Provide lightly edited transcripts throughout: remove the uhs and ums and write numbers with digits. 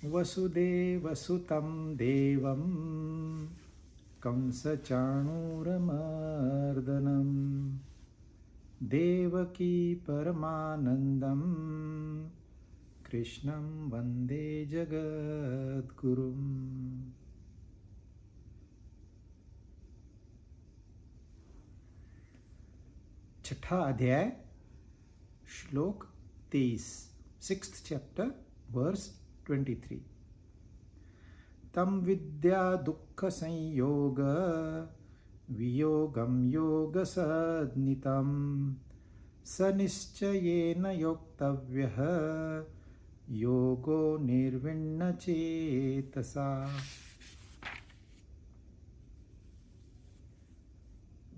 वसुदेवसुतं देवं कंसचाणूरमर्दनं देवकी परमानन्दं कृष्णं वन्दे जगद्गुरुम्। छठा अध्याय श्लोक 23, 6th chapter verse 23। तं विद्या दुःख संयोग वियोगं योगसन्नितं स निश्चयेन योक्तव्यः योगो निर्विण्णचेतसा।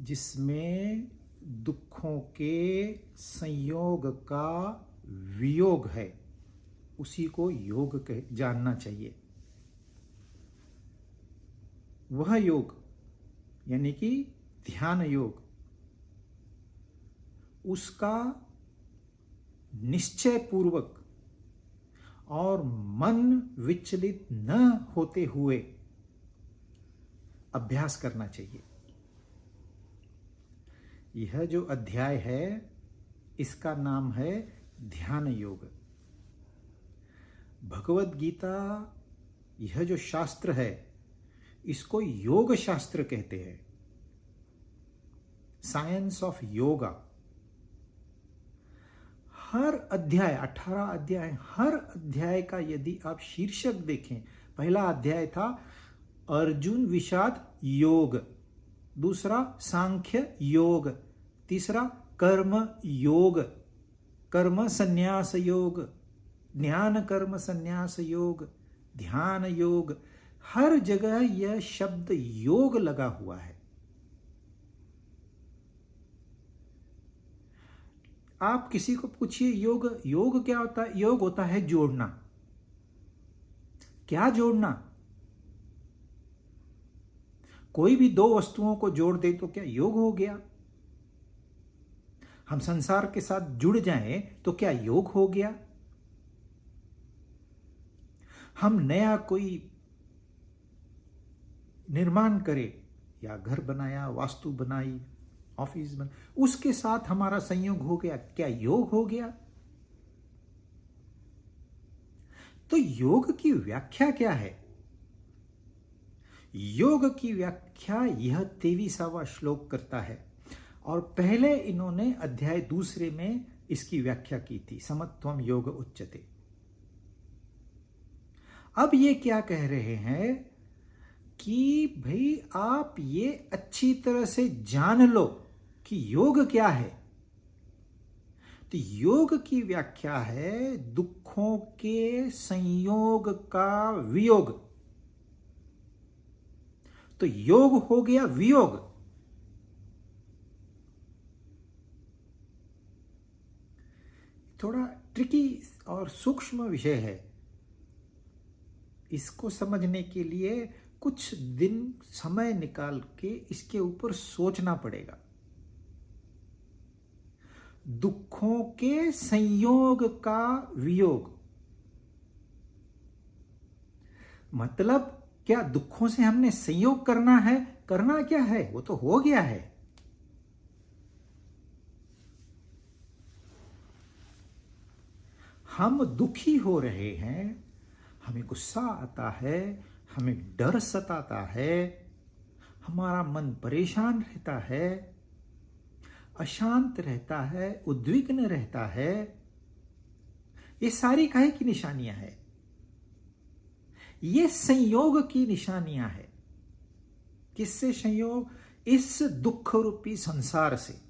जिसमें दुखों के संयोग का वियोग है उसी को योग जानना चाहिए। वह योग यानी कि ध्यान योग, उसका निश्चय पूर्वक और मन विचलित न होते हुए अभ्यास करना चाहिए। यह जो अध्याय है इसका नाम है ध्यान योग। भगवत गीता, यह जो शास्त्र है इसको योग शास्त्र कहते हैं, साइंस ऑफ योगा। हर अध्याय 18 अध्याय, हर अध्याय का यदि आप शीर्षक देखें, पहला अध्याय था अर्जुन विषाद योग, दूसरा सांख्य योग, तीसरा कर्म योग, कर्म संन्यास योग, ज्ञान कर्म संन्यास योग, ध्यान योग। हर जगह यह शब्द योग लगा हुआ है। आप किसी को पूछिए योग योग क्या होता है? योग होता है जोड़ना। क्या जोड़ना? कोई भी दो वस्तुओं को जोड़ दे तो क्या योग हो गया? हम संसार के साथ जुड़ जाएं तो क्या योग हो गया? हम नया कोई निर्माण करें, या घर बनाया, वास्तु बनाई, ऑफिस बना, उसके साथ हमारा संयोग हो गया, क्या योग हो गया? तो योग की व्याख्या क्या है? योग की व्याख्या यह 23वां श्लोक करता है, और पहले इन्होंने अध्याय दूसरे में इसकी व्याख्या की थी, समत्वम योग उच्यते। अब ये क्या कह रहे हैं कि भाई आप ये अच्छी तरह से जान लो कि योग क्या है। तो योग की व्याख्या है दुखों के संयोग का वियोग। तो योग हो गया वियोग। थोड़ा ट्रिकी और सूक्ष्म विषय है। इसको समझने के लिए कुछ दिन समय निकाल के इसके ऊपर सोचना पड़ेगा। दुखों के संयोग का वियोग मतलब क्या दुखों से हमने संयोग करना है? करना क्या है? वो तो हो गया है। हम दुखी हो रहे हैं, हमें गुस्सा आता है, हमें डर सताता है, हमारा मन परेशान रहता है, अशांत रहता है, उद्विग्न रहता है। ये सारी काहे की निशानियां हैं? ये संयोग की निशानियां हैं। किससे संयोग? इस दुख रूपी संसार से।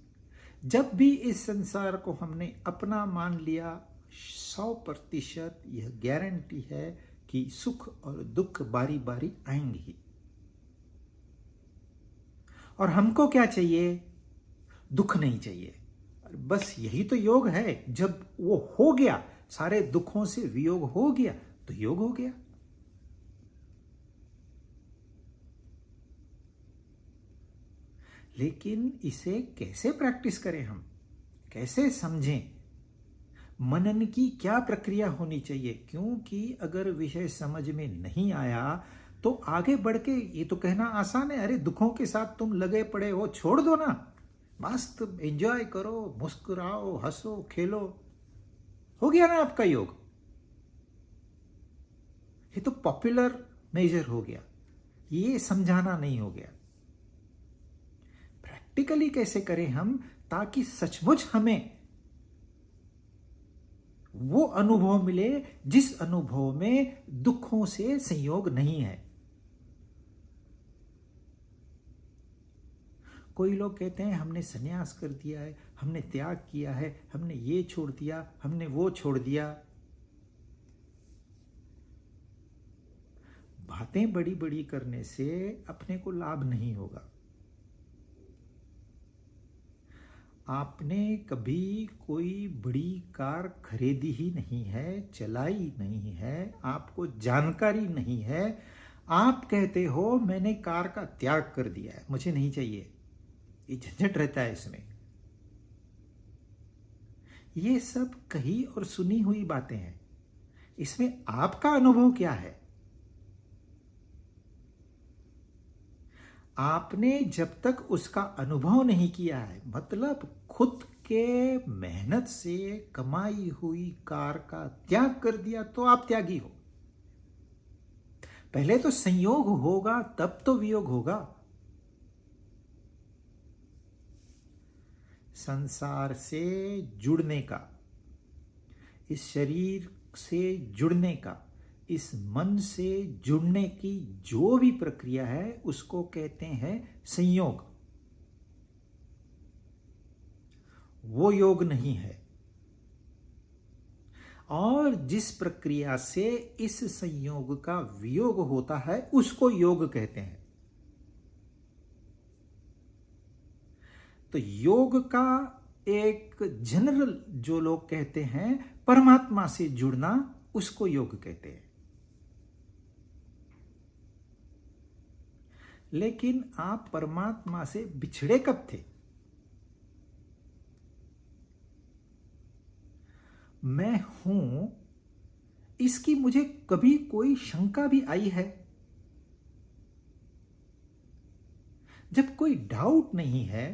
जब भी इस संसार को हमने अपना मान लिया, 100% यह गारंटी है कि सुख और दुख बारी बारी आएंगे ही। और हमको क्या चाहिए? दुख नहीं चाहिए। बस यही तो योग है। जब वो हो गया, सारे दुखों से वियोग हो गया, तो योग हो गया। लेकिन इसे कैसे प्रैक्टिस करें? हम कैसे समझें? मनन की क्या प्रक्रिया होनी चाहिए, क्योंकि अगर विषय समझ में नहीं आया तो आगे बढ़ के ये तो कहना आसान है, अरे दुखों के साथ तुम लगे पड़े हो, छोड़ दो ना, मस्त एंजॉय करो, मुस्कुराओ, हंसो, खेलो, हो गया ना आपका योग। ये तो पॉपुलर मेजर हो गया, ये समझाना नहीं हो गया। प्रैक्टिकली कैसे करें हम, ताकि सचमुच हमें वो अनुभव मिले जिस अनुभव में दुखों से संयोग नहीं है। कोई लोग कहते हैं हमने संन्यास कर दिया है, हमने त्याग किया है, हमने ये छोड़ दिया, हमने वो छोड़ दिया। बातें बड़ी बड़ी करने से अपने को लाभ नहीं होगा। आपने कभी कोई बड़ी कार खरीदी ही नहीं है, चलाई नहीं है, आपको जानकारी नहीं है, आप कहते हो मैंने कार का त्याग कर दिया है, मुझे नहीं चाहिए। ये झंझट रहता है इसमें। ये सब कही और सुनी हुई बातें हैं, इसमें आपका अनुभव क्या है? आपने जब तक उसका अनुभव नहीं किया है, मतलब खुद के मेहनत से कमाई हुई कार का त्याग कर दिया, तो आप त्यागी हो। पहले तो संयोग होगा, तब तो वियोग होगा। संसार से जुड़ने का, इस शरीर से जुड़ने का, इस मन से जुड़ने की जो भी प्रक्रिया है उसको कहते हैं संयोग। वो योग नहीं है। और जिस प्रक्रिया से इस संयोग का वियोग होता है उसको योग कहते हैं। तो योग का एक जनरल जो लोग कहते हैं परमात्मा से जुड़ना, उसको योग कहते हैं। लेकिन आप परमात्मा से बिछड़े कब थे? मैं हूं, इसकी मुझे कभी कोई शंका भी आई है? जब कोई डाउट नहीं है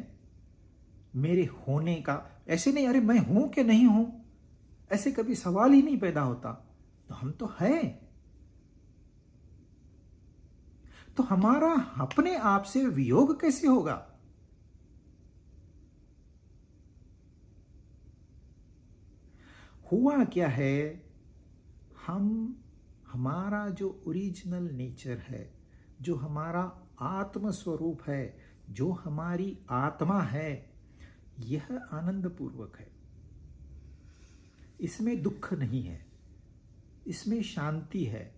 मेरे होने का, ऐसे नहीं अरे मैं हूं कि नहीं हूं, ऐसे कभी सवाल ही नहीं पैदा होता, तो हम तो हैं। तो हमारा अपने आप से वियोग कैसे होगा? हुआ क्या है, हमारा जो ओरिजिनल नेचर है, जो हमारा आत्म स्वरूप है, जो हमारी आत्मा है, यह आनंद पूर्वक है। इसमें दुख नहीं है, इसमें शांति है।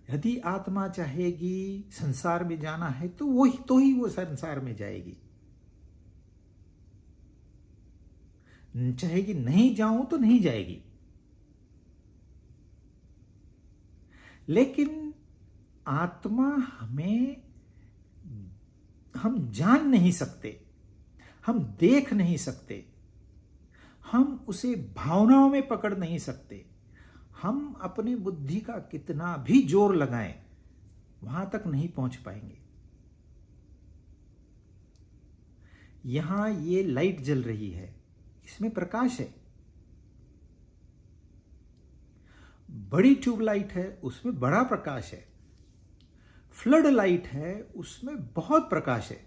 यदि आत्मा चाहेगी संसार में जाना है तो वो संसार में जाएगी। चाहेगी नहीं जाऊं तो नहीं जाएगी। लेकिन आत्मा हम जान नहीं सकते, हम देख नहीं सकते, हम उसे भावनाओं में पकड़ नहीं सकते। हम अपनी बुद्धि का कितना भी जोर लगाएं, वहां तक नहीं पहुंच पाएंगे। यहां ये लाइट जल रही है, इसमें प्रकाश है। बड़ी ट्यूबलाइट है, उसमें बड़ा प्रकाश है। फ्लड लाइट है, उसमें बहुत प्रकाश है।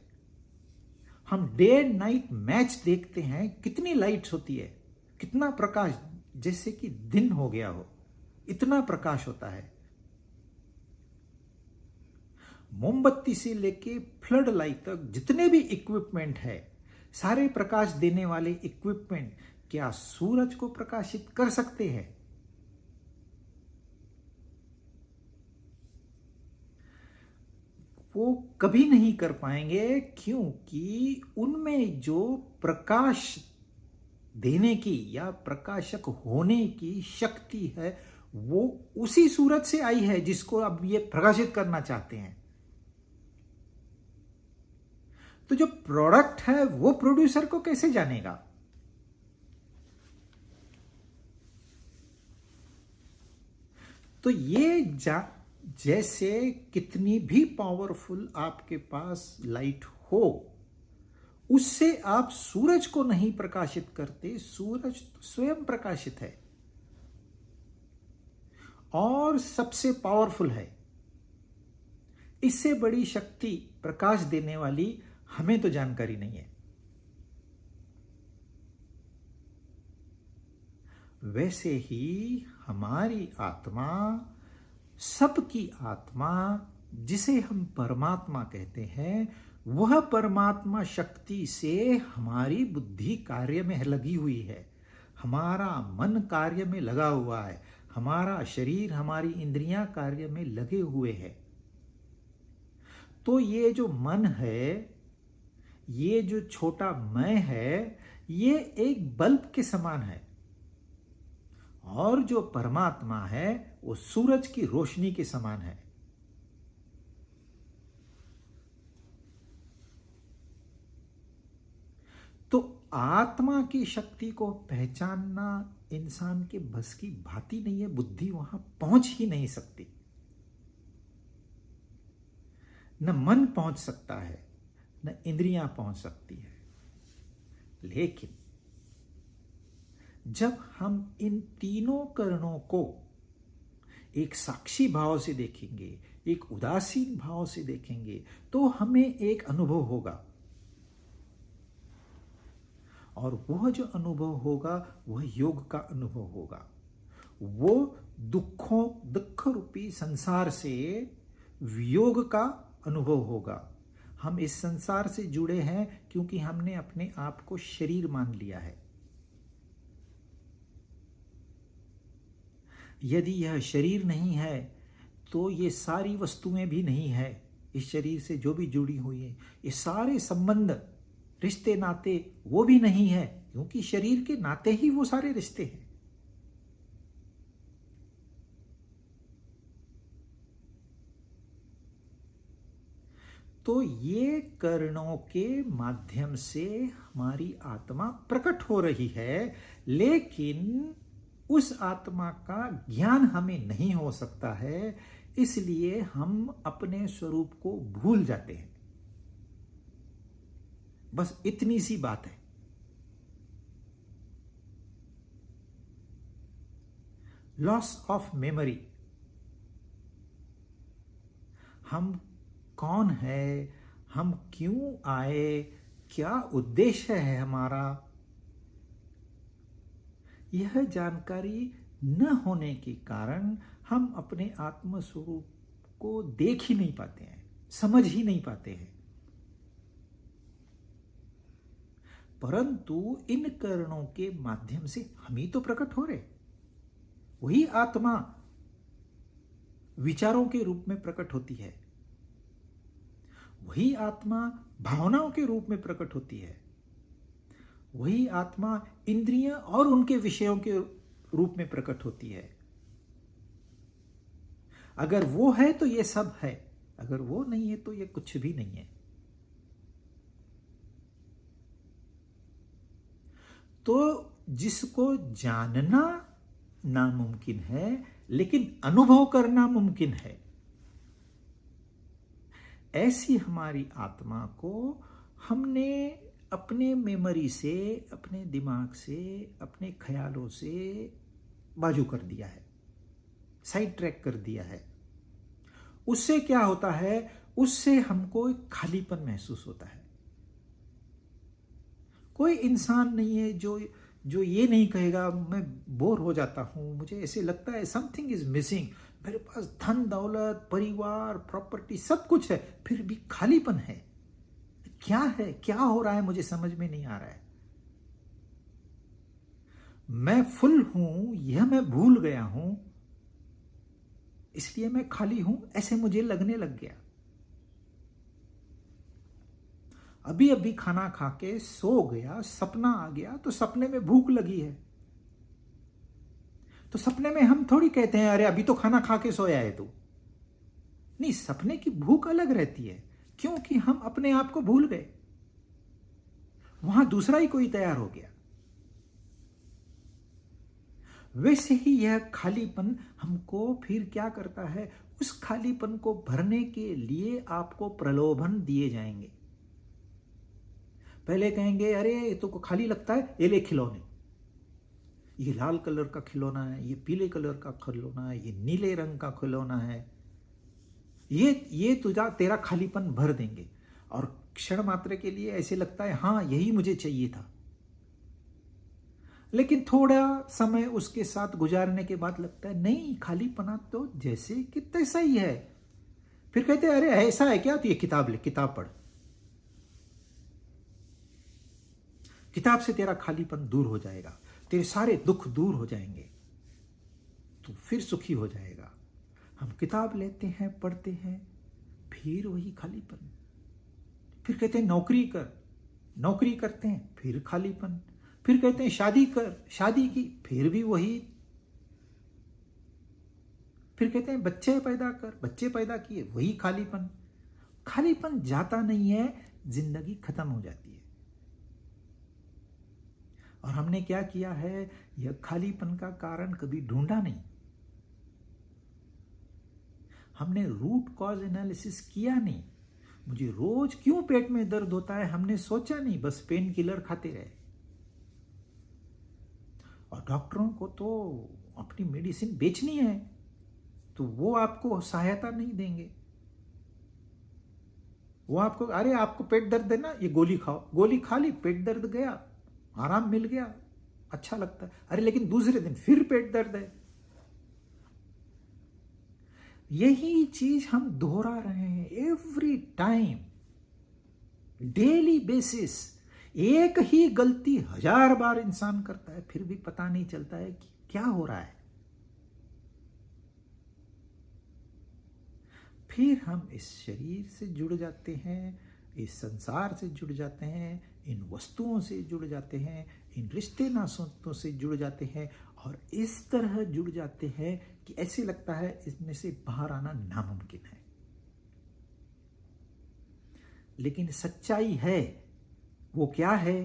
हम डे एंड नाइट मैच देखते हैं, कितनी लाइट्स होती है, कितना प्रकाश, जैसे कि दिन हो गया हो, इतना प्रकाश होता है। मोमबत्ती से लेके फ्लड लाइट तक जितने भी इक्विपमेंट है, सारे प्रकाश देने वाले इक्विपमेंट क्या सूरज को प्रकाशित कर सकते हैं? वो कभी नहीं कर पाएंगे, क्योंकि उनमें जो प्रकाश देने की या प्रकाशक होने की शक्ति है वो उसी सूरज से आई है जिसको अब ये प्रकाशित करना चाहते हैं। तो जो प्रोडक्ट है वो प्रोड्यूसर को कैसे जानेगा? तो ये जैसे कितनी भी पावरफुल आपके पास लाइट हो, उससे आप सूरज को नहीं प्रकाशित करते, सूरज तो स्वयं प्रकाशित है और सबसे पावरफुल है। इससे बड़ी शक्ति प्रकाश देने वाली हमें तो जानकारी नहीं है। वैसे ही हमारी आत्मा, सबकी आत्मा, जिसे हम परमात्मा कहते हैं, वह परमात्मा शक्ति से हमारी बुद्धि कार्य में लगी हुई है, हमारा मन कार्य में लगा हुआ है, हमारा शरीर, हमारी इंद्रियां कार्य में लगे हुए हैं। तो ये जो मन है, ये जो छोटा मैं है, ये एक बल्ब के समान है, और जो परमात्मा है वो सूरज की रोशनी के समान है। तो आत्मा की शक्ति को पहचानना इंसान के बस की बात ही नहीं है, बुद्धि वहां पहुंच ही नहीं सकती। न मन पहुंच सकता है, न इंद्रियां पहुंच सकती है। लेकिन जब हम इन तीनों करणों को एक साक्षी भाव से देखेंगे, एक उदासीन भाव से देखेंगे, तो हमें एक अनुभव होगा, और वह जो अनुभव होगा वह योग का अनुभव होगा। वो दुख रूपी संसार से वियोग का अनुभव होगा। हम इस संसार से जुड़े हैं क्योंकि हमने अपने आप को शरीर मान लिया है। यदि यह शरीर नहीं है तो ये सारी वस्तुएं भी नहीं है। इस शरीर से जो भी जुड़ी हुई है, ये सारे संबंध, रिश्ते नाते वो भी नहीं है, क्योंकि शरीर के नाते ही वो सारे रिश्ते हैं। तो ये कर्णों के माध्यम से हमारी आत्मा प्रकट हो रही है, लेकिन उस आत्मा का ज्ञान हमें नहीं हो सकता है, इसलिए हम अपने स्वरूप को भूल जाते हैं। बस इतनी सी बात है। Loss of memory. हम कौन है, हम क्यों आए, क्या उद्देश्य है हमारा, यह जानकारी न होने के कारण हम अपने आत्म स्वरूप को देख ही नहीं पाते हैं, समझ ही नहीं पाते हैं। परंतु इन करणों के माध्यम से हम ही तो प्रकट हो रहे। वही आत्मा विचारों के रूप में प्रकट होती है, वही आत्मा भावनाओं के रूप में प्रकट होती है, वही आत्मा इंद्रियां और उनके विषयों के रूप में प्रकट होती है। अगर वो है तो ये सब है, अगर वो नहीं है तो ये कुछ भी नहीं है। तो जिसको जानना नामुमकिन है, लेकिन अनुभव करना मुमकिन है, ऐसी हमारी आत्मा को हमने अपने मेमोरी से, अपने दिमाग से, अपने ख्यालों से बाजू कर दिया है, साइड ट्रैक कर दिया है। उससे क्या होता है, उससे हमको एक खालीपन महसूस होता है। कोई इंसान नहीं है जो ये नहीं कहेगा मैं बोर हो जाता हूं, मुझे ऐसे लगता है समथिंग इज मिसिंग, मेरे पास धन दौलत, परिवार, प्रॉपर्टी सब कुछ है, फिर भी खालीपन है। क्या है, क्या हो रहा है, मुझे समझ में नहीं आ रहा है। मैं फुल हूं यह मैं भूल गया हूं, इसलिए मैं खाली हूं, ऐसे मुझे लगने लग गया। अभी अभी खाना खा के सो गया, सपना आ गया, तो सपने में भूख लगी है, तो सपने में हम थोड़ी कहते हैं अरे अभी तो खाना खा के सोया है तू। नहीं, सपने की भूख अलग रहती है, क्योंकि हम अपने आप को भूल गए, वहां दूसरा ही कोई तैयार हो गया। वैसे ही यह खालीपन हमको फिर क्या करता है, उस खालीपन को भरने के लिए आपको प्रलोभन दिए जाएंगे। पहले कहेंगे अरे ये तो खाली लगता है, ये ले खिलौने, ये लाल कलर का खिलौना है, ये पीले कलर का खिलौना है, ये नीले रंग का खिलौना है, ये तुझा तेरा खालीपन भर देंगे। और क्षण मात्र के लिए ऐसे लगता है हाँ यही मुझे चाहिए था, लेकिन थोड़ा समय उसके साथ गुजारने के बाद लगता है नहीं, खालीपना तो जैसे कि तैसा ही है। फिर कहते हैं अरे ऐसा है क्या, तो ये किताब ले, किताब पढ़, किताब से तेरा खालीपन दूर हो जाएगा, तेरे सारे दुख दूर हो जाएंगे, तू फिर सुखी हो जाएगा। हम किताब लेते हैं, पढ़ते हैं, फिर वही खालीपन। फिर कहते हैं नौकरी कर, नौकरी करते हैं, फिर खालीपन। फिर कहते हैं शादी कर, शादी की, फिर भी वही। फिर कहते हैं बच्चे पैदा कर, बच्चे पैदा किए, वही खालीपन। खालीपन जाता नहीं है, जिंदगी खत्म हो जाती है। और हमने क्या किया है, यह खालीपन का कारण कभी ढूंढा नहीं, हमने रूट कॉज एनालिसिस किया नहीं। मुझे रोज क्यों पेट में दर्द होता है, हमने सोचा नहीं, बस पेन किलर खाते रहे। और डॉक्टरों को तो अपनी मेडिसिन बेचनी है, तो वो आपको सहायता नहीं देंगे। वो आपको अरे आपको पेट दर्द है ना, ये गोली खाओ, गोली खा ली, पेट दर्द गया, आराम मिल गया, अच्छा लगता है। अरे लेकिन दूसरे दिन फिर पेट दर्द है। यही चीज हम दोहरा रहे हैं एवरी टाइम, डेली बेसिस। एक ही गलती 1000 बार इंसान करता है, फिर भी पता नहीं चलता है कि क्या हो रहा है। फिर हम इस शरीर से जुड़ जाते हैं, इस संसार से जुड़ जाते हैं, इन वस्तुओं से जुड़ जाते हैं, इन रिश्ते नातों से जुड़ जाते हैं, और इस तरह जुड़ जाते हैं कि ऐसे लगता है इसमें से बाहर आना नामुमकिन है। लेकिन सच्चाई है वो क्या है,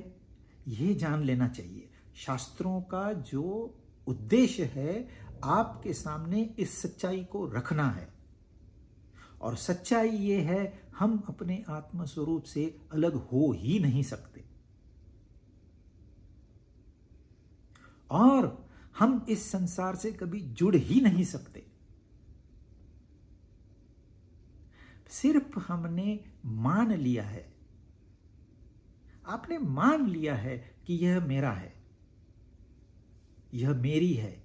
ये जान लेना चाहिए। शास्त्रों का जो उद्देश्य है, आपके सामने इस सच्चाई को रखना है। और सच्चाई ये है, हम अपने आत्म स्वरूप से अलग हो ही नहीं सकते, और हम इस संसार से कभी जुड़ ही नहीं सकते। सिर्फ हमने मान लिया है, आपने मान लिया है कि यह मेरा है, यह मेरी है,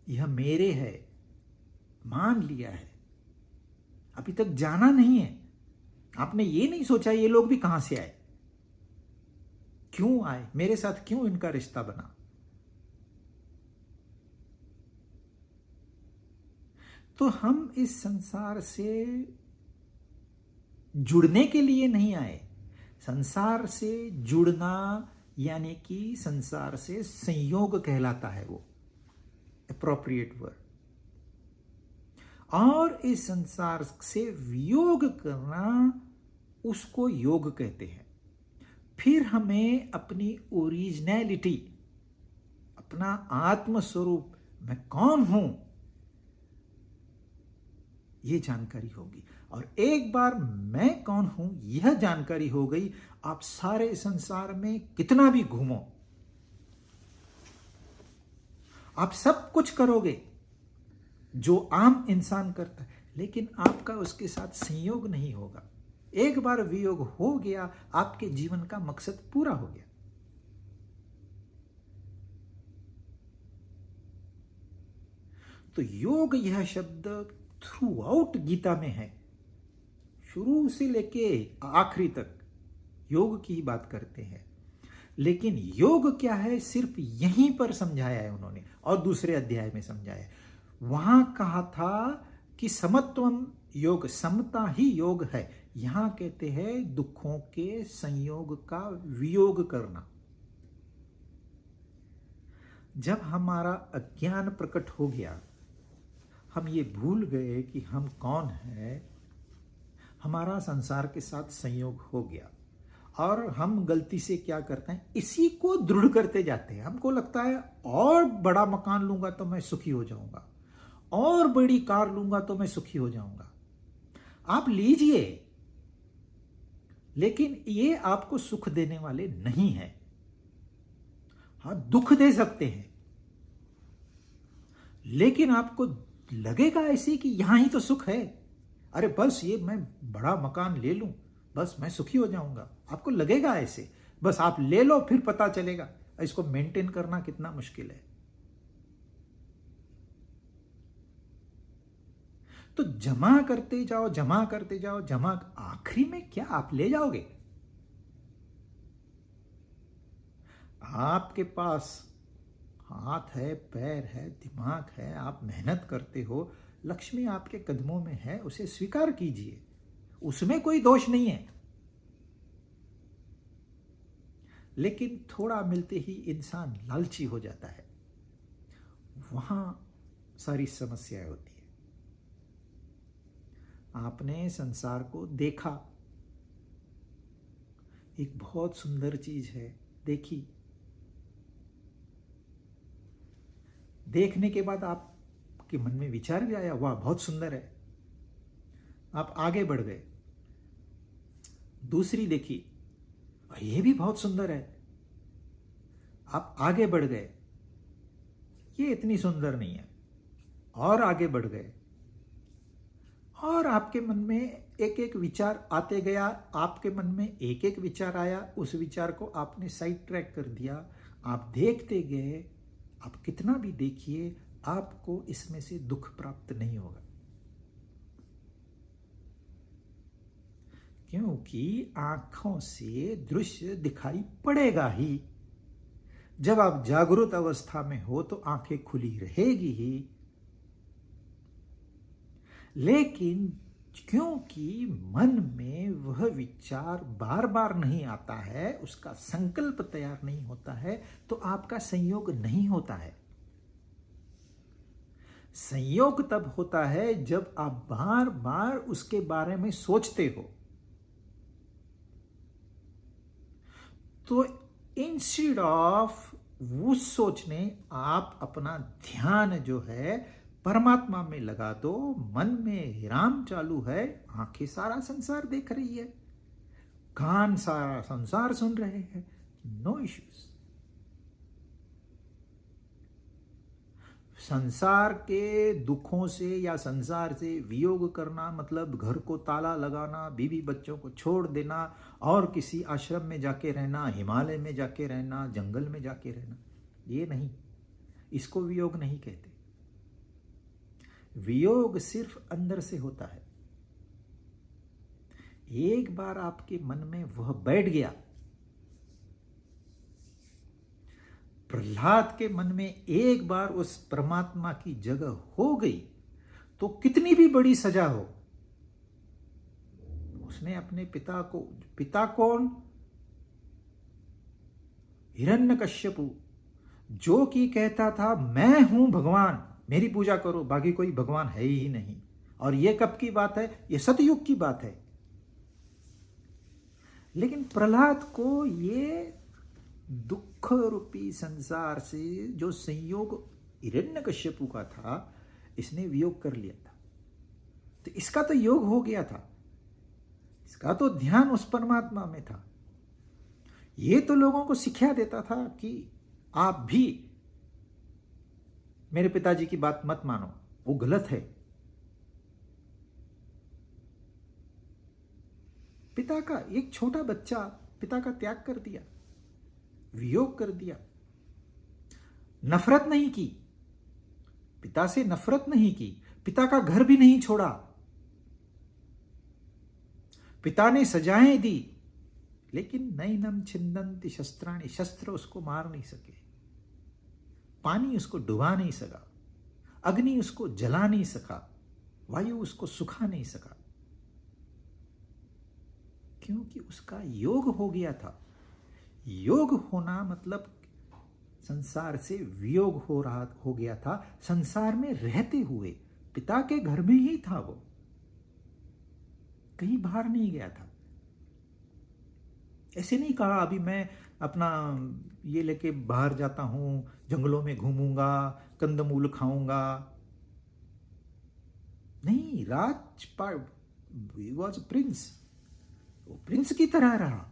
यह मेरे है, मान लिया है। अभी तक जाना नहीं है, आपने ये नहीं सोचा ये लोग भी कहां से आए, क्यों आए, मेरे साथ क्यों इनका रिश्ता बना। तो हम इस संसार से जुड़ने के लिए नहीं आए। संसार से जुड़ना यानी कि संसार से संयोग कहलाता है, वो एप्रोप्रिएट वर्ड। और इस संसार से वियोग करना, उसको योग कहते हैं। फिर हमें अपनी ओरिजिनलिटी, अपना आत्म स्वरूप, मैं कौन हूं, यह जानकारी होगी। और एक बार मैं कौन हूं यह जानकारी हो गई, आप सारे संसार में कितना भी घूमो, आप सब कुछ करोगे जो आम इंसान करता है, लेकिन आपका उसके साथ संयोग नहीं होगा। एक बार वियोग हो गया, आपके जीवन का मकसद पूरा हो गया। तो योग, यह शब्द थ्रू आउट गीता में है, शुरू से लेके आखिरी तक योग की ही बात करते हैं। लेकिन योग क्या है, सिर्फ यहीं पर समझाया है उन्होंने, और दूसरे अध्याय में समझाया है। वहां कहा था कि समत्वम योग, समता ही योग है। यहां कहते हैं दुखों के संयोग का वियोग करना। जब हमारा अज्ञान प्रकट हो गया, हम ये भूल गए कि हम कौन है, हमारा संसार के साथ संयोग हो गया, और हम गलती से क्या करते हैं, इसी को दृढ़ करते जाते हैं। हमको लगता है और बड़ा मकान लूंगा तो मैं सुखी हो जाऊंगा, और बड़ी कार लूंगा तो मैं सुखी हो जाऊंगा। आप लीजिए, लेकिन ये आपको सुख देने वाले नहीं है। हाँ, दुख दे सकते हैं, लेकिन आपको लगेगा ऐसे कि यहां ही तो सुख है। अरे बस ये मैं बड़ा मकान ले लूं, बस मैं सुखी हो जाऊंगा। आपको लगेगा ऐसे, बस आप ले लो, फिर पता चलेगा इसको मेंटेन करना कितना मुश्किल है। तो जमा करते जाओ, जमा करते जाओ, जमा, आखिरी में क्या आप ले जाओगे? आपके पास हाथ है, पैर है, दिमाग है, आप मेहनत करते हो, लक्ष्मी आपके कदमों में है, उसे स्वीकार कीजिए, उसमें कोई दोष नहीं है। लेकिन थोड़ा मिलते ही इंसान लालची हो जाता है, वहां सारी समस्याएं होती है। आपने संसार को देखा, एक बहुत सुंदर चीज है, देखी, देखने के बाद आपके मन में विचार भी आया, वाह बहुत सुंदर है, आप आगे बढ़ गए। दूसरी देखी, ये भी बहुत सुंदर है, आप आगे बढ़ गए, ये इतनी सुंदर नहीं है, और आगे बढ़ गए। और आपके मन में एक एक विचार आते गया, आपके मन में एक एक विचार आया, उस विचार को आपने साइड ट्रैक कर दिया, आप देखते गए। आप कितना भी देखिए, आपको इसमें से दुख प्राप्त नहीं होगा, क्योंकि आंखों से दृश्य दिखाई पड़ेगा ही। जब आप जागृत अवस्था में हो तो आंखें खुली रहेगी ही, लेकिन क्योंकि मन में वह विचार बार बार नहीं आता है, उसका संकल्प तैयार नहीं होता है, तो आपका संयोग नहीं होता है। संयोग तब होता है जब आप बार बार उसके बारे में सोचते हो। तो इंस्टेड ऑफ उस सोचने, आप अपना ध्यान जो है परमात्मा में लगा दो। मन में राम चालू है, आंखें सारा संसार देख रही है, कान सारा संसार सुन रहे हैं, नो इश्यूज। संसार के दुखों से या संसार से वियोग करना मतलब घर को ताला लगाना, बीवी बच्चों को छोड़ देना, और किसी आश्रम में जाके रहना, हिमालय में जाके रहना, जंगल में जाके रहना, ये नहीं, इसको वियोग नहीं कहते। वियोग सिर्फ अंदर से होता है। एक बार आपके मन में वह बैठ गया, प्रहलाद के मन में एक बार उस परमात्मा की जगह हो गई, तो कितनी भी बड़ी सजा हो, उसने अपने पिता को, पिता कौन? हिरण्यकश्यपु, जो कि कहता था मैं हूं भगवान, मेरी पूजा करो, बाकी कोई भगवान है ही नहीं। और यह कब की बात है? यह सतयुग की बात है। लेकिन प्रहलाद को ये दुख रूपी संसार से जो संयोग हिरण्यकश्यपु का था, इसने वियोग कर लिया था, तो इसका तो योग हो गया था, इसका तो ध्यान उस परमात्मा में था। ये तो लोगों को सिखा देता था कि आप भी मेरे पिताजी की बात मत मानो, वो गलत है। पिता का एक छोटा बच्चा पिता का त्याग कर दिया, वियोग कर दिया, नफरत नहीं की, पिता से नफरत नहीं की, पिता का घर भी नहीं छोड़ा, पिता ने सजाएं दी, लेकिन नैनम छिन्दन्ति शस्त्राणि, शस्त्र उसको मार नहीं सके, पानी उसको डुबा नहीं सका, अग्नि उसको जला नहीं सका, वायु उसको सुखा नहीं सका, क्योंकि उसका योग हो गया था। योग होना मतलब संसार से वियोग हो गया था। संसार में रहते हुए पिता के घर में ही था, वो कहीं बाहर नहीं गया था। ऐसे नहीं कहा अभी मैं अपना ये लेके बाहर जाता हूं, जंगलों में घूमूंगा, कंदमूल खाऊंगा। नहीं, राजपाट वॉज प्रिंस, वो प्रिंस की तरह रहा।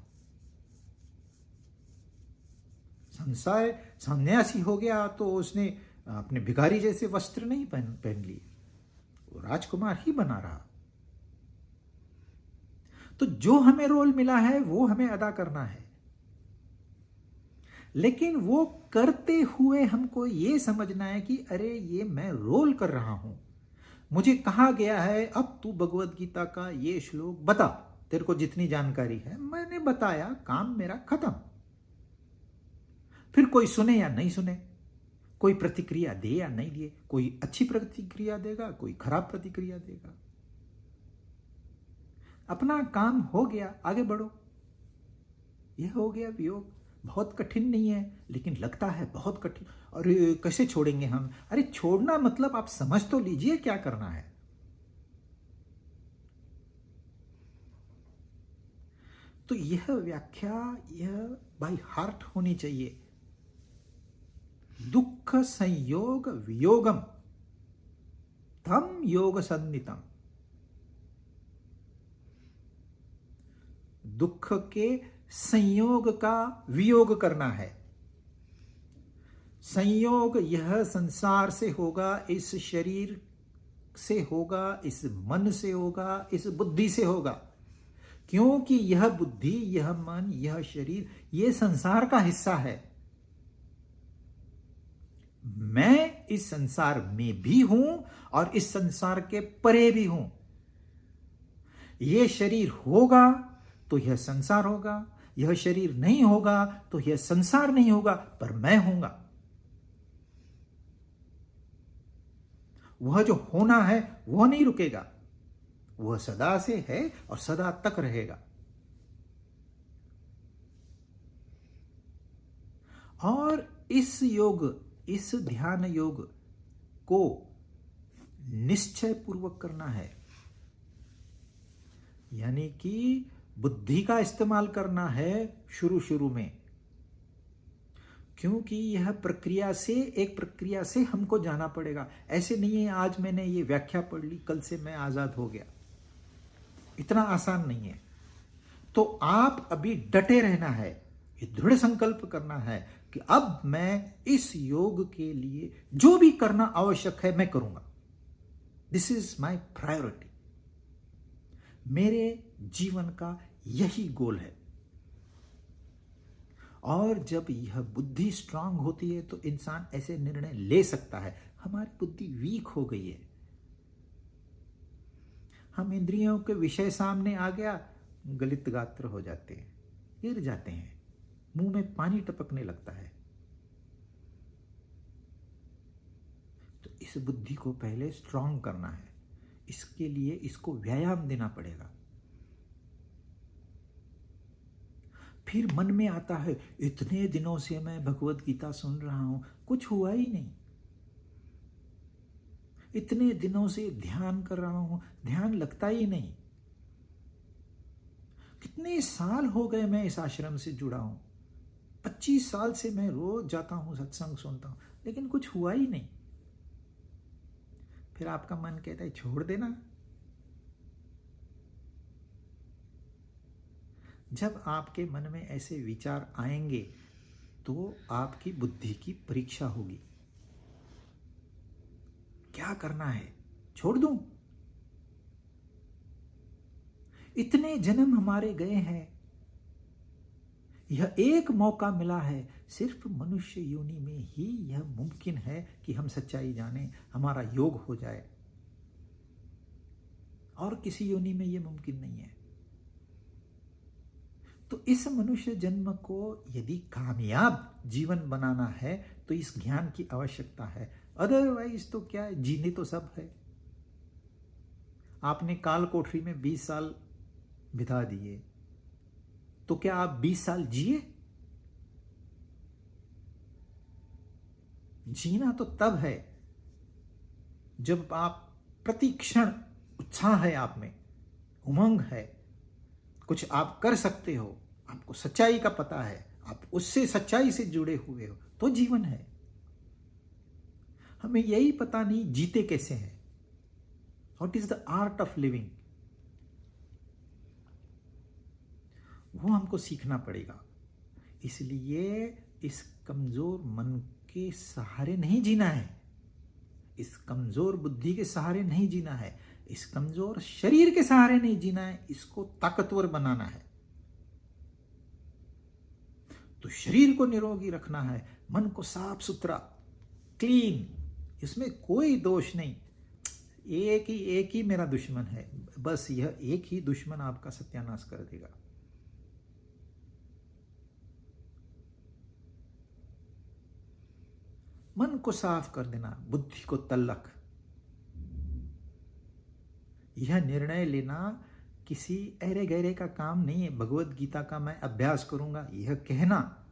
संसार सन्यासी हो गया तो उसने अपने भिखारी जैसे वस्त्र नहीं पहन लिए, वो राजकुमार ही बना रहा। तो जो हमें रोल मिला है वो हमें अदा करना है, लेकिन वो करते हुए हमको ये समझना है कि अरे ये मैं रोल कर रहा हूं। मुझे कहा गया है अब तू भगवत गीता का ये श्लोक बता, तेरे को जितनी जानकारी है। मैंने बताया, काम मेरा खत्म। फिर कोई सुने या नहीं सुने, कोई प्रतिक्रिया दे या नहीं दे, कोई अच्छी प्रतिक्रिया देगा, कोई खराब प्रतिक्रिया देगा। अपना काम हो गया, आगे बढ़ो। यह हो गया वियोग। बहुत कठिन नहीं है, लेकिन लगता है बहुत कठिन। अरे कैसे छोड़ेंगे हम? अरे छोड़ना मतलब आप समझ तो लीजिए क्या करना है। तो यह व्याख्या यह बाय हार्ट होनी चाहिए। दुख संयोग वियोगम तम योग सन्नितम। दुख के संयोग का वियोग करना है। संयोग यह संसार से होगा, इस शरीर से होगा, इस मन से होगा, इस बुद्धि से होगा। क्योंकि यह बुद्धि, यह मन, यह शरीर, यह संसार का हिस्सा है। मैं इस संसार में भी हूं और इस संसार के परे भी हूं। यह शरीर होगा तो यह संसार होगा, यह शरीर नहीं होगा तो यह संसार नहीं होगा, पर मैं हूंगा। वह जो होना है वह नहीं रुकेगा, वह सदा से है और सदा तक रहेगा। और इस योग, इस ध्यान योग को निश्चय पूर्वक करना है, यानी कि बुद्धि का इस्तेमाल करना है शुरू शुरू में। क्योंकि यह प्रक्रिया से, एक प्रक्रिया से हमको जाना पड़ेगा। ऐसे नहीं है आज मैंने ये व्याख्या पढ़ ली, कल से मैं आजाद हो गया। इतना आसान नहीं है। तो आप अभी डटे रहना है, ये दृढ़ संकल्प करना है कि अब मैं इस योग के लिए जो भी करना आवश्यक है मैं करूंगा। This is my priority. मेरे जीवन का यही गोल है। और जब यह बुद्धि स्ट्रांग होती है तो इंसान ऐसे निर्णय ले सकता है। हमारी बुद्धि वीक हो गई है। हम इंद्रियों के विषय सामने आ गया, गलित गात्र हो जाते हैं, गिर जाते हैं, मुंह में पानी टपकने लगता है। तो इस बुद्धि को पहले स्ट्रांग करना है। इसके लिए इसको व्यायाम देना पड़ेगा। फिर मन में आता है, इतने दिनों से मैं भगवत गीता सुन रहा हूं, कुछ हुआ ही नहीं। इतने दिनों से ध्यान कर रहा हूं, ध्यान लगता ही नहीं। कितने साल हो गए मैं इस आश्रम से जुड़ा हूं, 25 साल से मैं रोज जाता हूं, सत्संग सुनता हूं, लेकिन कुछ हुआ ही नहीं। फिर आपका मन कहता है छोड़ देना। जब आपके मन में ऐसे विचार आएंगे तो आपकी बुद्धि की परीक्षा होगी। क्या करना है? छोड़ दूं? इतने जन्म हमारे गए हैं, यह एक मौका मिला है। सिर्फ मनुष्य योनि में ही यह मुमकिन है कि हम सच्चाई जाने, हमारा योग हो जाए। और किसी योनि में यह मुमकिन नहीं है। तो इस मनुष्य जन्म को यदि कामयाब जीवन बनाना है तो इस ज्ञान की आवश्यकता है। अदरवाइज तो क्या है, जीने तो सब है। आपने काल कोठरी में 20 साल बिता दिए, तो क्या आप 20 साल जिए? जीना तो तब है जब आप प्रति क्षण उत्साह है, आप में उमंग है, कुछ आप कर सकते हो, आपको सच्चाई का पता है, आप उससे सच्चाई से जुड़े हुए हो, तो जीवन है। हमें यही पता नहीं जीते कैसे हैं। What is the art of living, वो हमको सीखना पड़ेगा। इसलिए इस कमजोर मन के सहारे नहीं जीना है, इस कमजोर बुद्धि के सहारे नहीं जीना है, इस कमजोर शरीर के सहारे नहीं जीना है, इसको ताकतवर बनाना है। तो शरीर को निरोगी रखना है, मन को साफ सुथरा, क्लीन, इसमें कोई दोष नहीं। एक ही मेरा दुश्मन है, बस यह एक ही दुश्मन आपका सत्यानाश कर देगा। मन को साफ कर देना, बुद्धि को तल्लख। यह निर्णय लेना किसी अरे गहरे का काम नहीं है। भगवत गीता का मैं अभ्यास करूंगा, यह कहना,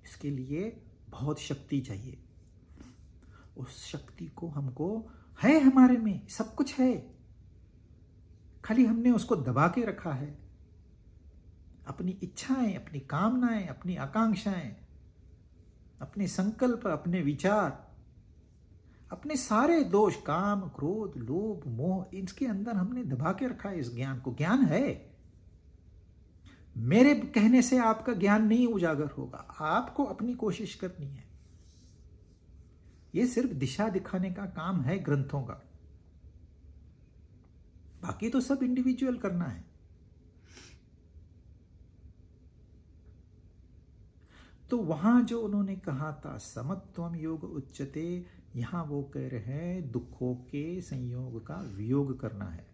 इसके लिए बहुत शक्ति चाहिए। उस शक्ति को हमको है, हमारे में सब कुछ है, खाली हमने उसको दबा के रखा है। अपनी इच्छाएं, अपनी कामनाएं, अपनी आकांक्षाएं, अपने संकल्प, अपने विचार, अपने सारे दोष, काम, क्रोध, लोभ, मोह, इसके अंदर हमने दबा के रखा है इस ज्ञान को। ज्ञान है, मेरे कहने से आपका ज्ञान नहीं उजागर होगा, आपको अपनी कोशिश करनी है। यह सिर्फ दिशा दिखाने का काम है ग्रंथों का, बाकी तो सब इंडिविजुअल करना है। तो वहां जो उन्होंने कहा था समत्वम योग उच्चते, यहां वो कह रहे हैं दुखों के संयोग का वियोग करना है।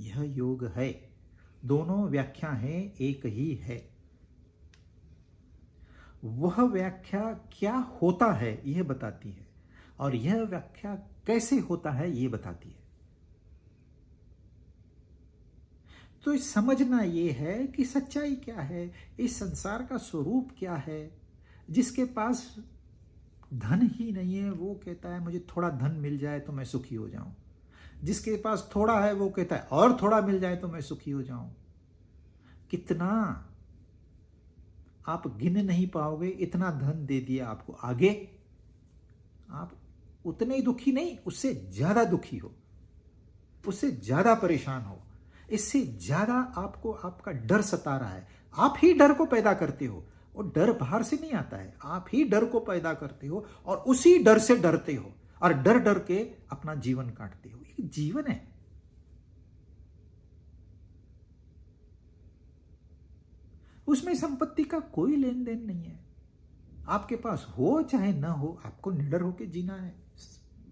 यह योग है, दोनों व्याख्या है, एक ही है। वह व्याख्या क्या होता है यह बताती है, और यह व्याख्या कैसे होता है यह बताती है। तो समझना यह है कि सच्चाई क्या है, इस संसार का स्वरूप क्या है। जिसके पास धन ही नहीं है वो कहता है मुझे थोड़ा धन मिल जाए तो मैं सुखी हो जाऊं। जिसके पास थोड़ा है वो कहता है और थोड़ा मिल जाए तो मैं सुखी हो जाऊं। कितना आप गिन नहीं पाओगे, इतना धन दे दिया आपको, आगे आप उतने ही दुखी नहीं, उससे ज्यादा दुखी हो, उससे ज्यादा परेशान हो, इससे ज्यादा आपको आपका डर सता रहा है। आप ही डर को पैदा करते हो, और डर बाहर से नहीं आता है, आप ही डर को पैदा करते हो और उसी डर से डरते हो और डर डर के अपना जीवन काटते हो। ये जीवन है। उसमें संपत्ति का कोई लेन देन नहीं है। आपके पास हो चाहे ना हो, आपको निडर होकर जीना है,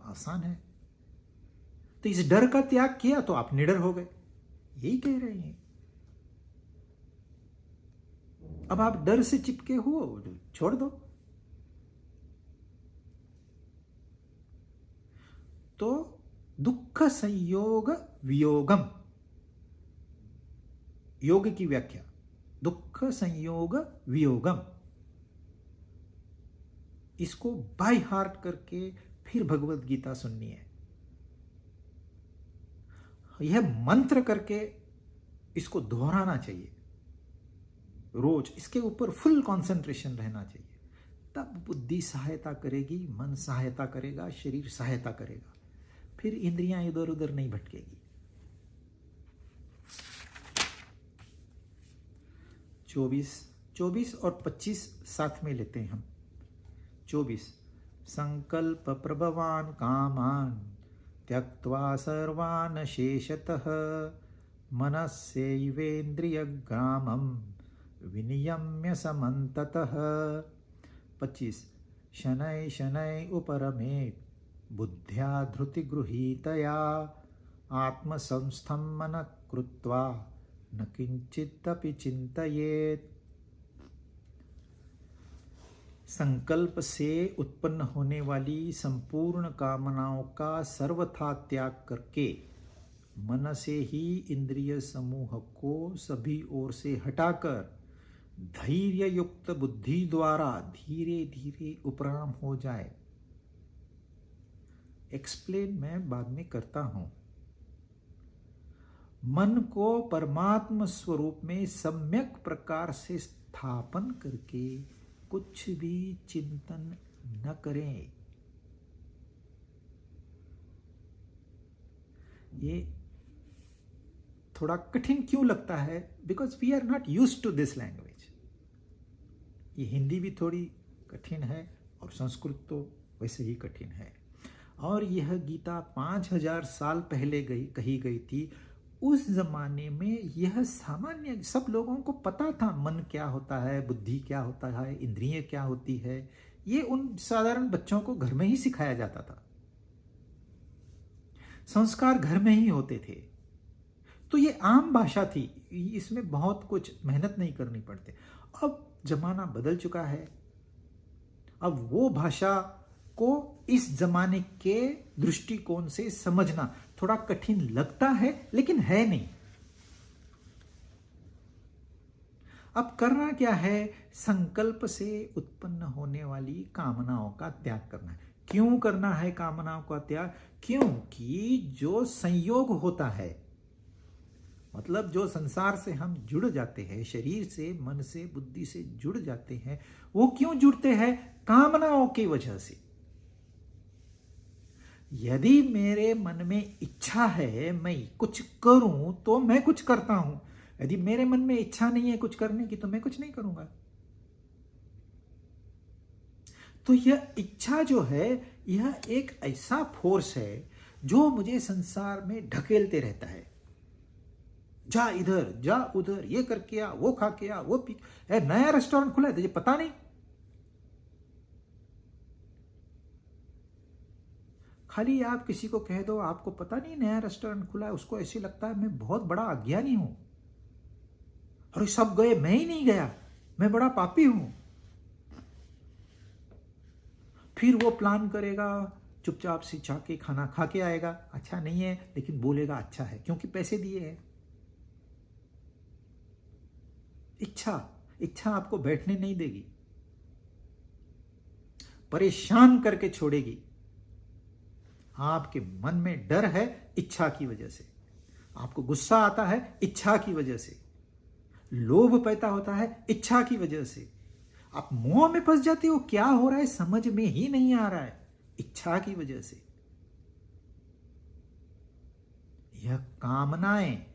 आसान है। तो इस डर का त्याग किया तो आप निडर हो गए, यही कह रहे हैं। अब आप डर से चिपके हो, छोड़ दो। तो दुख संयोग वियोगम, योग की व्याख्या दुख संयोग वियोगम, इसको बाय हार्ट करके फिर भगवत गीता सुननी है। यह मंत्र करके इसको दोहराना चाहिए रोज, इसके ऊपर फुल कंसंट्रेशन रहना चाहिए। तब बुद्धि सहायता करेगी, मन सहायता करेगा, शरीर सहायता करेगा, फिर इंद्रियां इधर उधर नहीं भटकेगी। 24 और 25 साथ में लेते हैं हम। 24 संकल्प प्रभवान कामान त्यक्त्वा सर्वान् शेषतः मनस्यैवेन्द्रियग्रामं विनियम्य समन्ततः। 25 शनै शनै उपरमेत् बुद्ध्या धृतिगृहीतया आत्मसंस्थं मनः कृत्वा न किंचिदपि चिंतयेत्। संकल्प से उत्पन्न होने वाली संपूर्ण कामनाओं का सर्वथा त्याग करके मन से ही इंद्रिय समूह को सभी ओर से हटाकर धैर्य युक्त बुद्धि द्वारा धीरे धीरे उपराम हो जाए। एक्सप्लेन मैं बाद में करता हूं। मन को परमात्म स्वरूप में सम्यक प्रकार से स्थापन करके कुछ भी चिंतन न करें। ये थोड़ा कठिन क्यों लगता है? Because we are not used to this language. ये हिंदी भी थोड़ी कठिन है और संस्कृत तो वैसे ही कठिन है। और यह गीता 5000 साल पहले कही गई थी। उस जमाने में यह सामान्य सब लोगों को पता था, मन क्या होता है, बुद्धि क्या होता है, इंद्रिय क्या होती है। ये उन साधारण बच्चों को घर में ही सिखाया जाता था, संस्कार घर में ही होते थे। तो ये आम भाषा थी, इसमें बहुत कुछ मेहनत नहीं करनी पड़ती। अब जमाना बदल चुका है। अब वो भाषा को इस जमाने के दृष्टिकोण से समझना थोड़ा कठिन लगता है, लेकिन है नहीं। अब करना क्या है? संकल्प से उत्पन्न होने वाली कामनाओं का त्याग करना है। क्यों करना है कामनाओं का त्याग? क्योंकि जो संयोग होता है, मतलब जो संसार से हम जुड़ जाते हैं, शरीर से, मन से, बुद्धि से जुड़ जाते हैं, वो क्यों जुड़ते हैं? कामनाओं की वजह से। यदि मेरे मन में इच्छा है मैं कुछ करूं तो मैं कुछ करता हूं। यदि मेरे मन में इच्छा नहीं है कुछ करने की तो मैं कुछ नहीं करूंगा। तो यह इच्छा जो है, यह एक ऐसा फोर्स है जो मुझे संसार में ढकेलते रहता है। जा इधर, जा उधर, ये करके आ, वो खा के आ, वो पी। नया रेस्टोरेंट खुला है तुझे पता नहीं? खाली आप किसी को कह दो आपको पता नहीं नया रेस्टोरेंट खुला है, उसको ऐसे लगता है मैं बहुत बड़ा अज्ञानी हूं। अरे सब गए, मैं ही नहीं गया, मैं बड़ा पापी हूं। फिर वो प्लान करेगा, चुपचाप से जाके खाना खा के आएगा। अच्छा नहीं है लेकिन बोलेगा अच्छा है, क्योंकि पैसे दिए हैं। इच्छा आपको बैठने नहीं देगी, परेशान करके छोड़ेगी। आपके मन में डर है इच्छा की वजह से, आपको गुस्सा आता है इच्छा की वजह से, लोभ पैदा होता है इच्छा की वजह से, आप मोह में फंस जाते हो, क्या हो रहा है समझ में ही नहीं आ रहा है, इच्छा की वजह से। यह कामनाएं,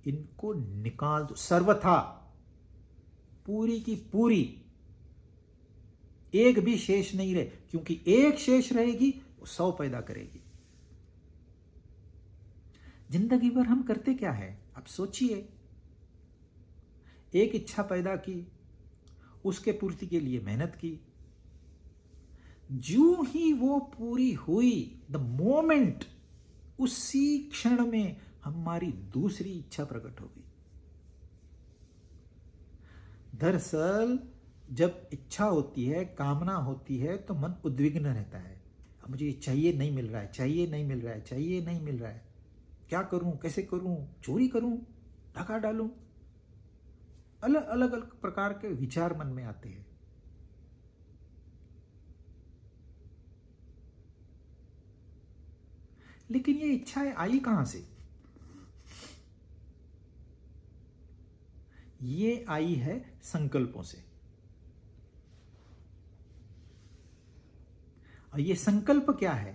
इनको निकाल दो सर्वथा, पूरी की पूरी, एक भी शेष नहीं रहे, क्योंकि एक शेष रहेगी वो 100 पैदा करेगी। जिंदगी भर हम करते क्या है? अब सोचिए, एक इच्छा पैदा की, उसके पूर्ति के लिए मेहनत की, जो ही वो पूरी हुई, द मोमेंट, उसी क्षण में हमारी दूसरी इच्छा प्रकट हो गई। दरअसल जब इच्छा होती है, कामना होती है, तो मन उद्विग्न रहता है। अब मुझे चाहिए नहीं मिल रहा है, चाहिए नहीं मिल रहा है, चाहिए नहीं मिल रहा है, क्या करूं, कैसे करूं, चोरी करूं, धक्का डालूं, अलग अलग प्रकार के विचार मन में आते हैं। लेकिन ये इच्छाएं आई कहां से? ये आई है संकल्पों से। और ये संकल्प क्या है?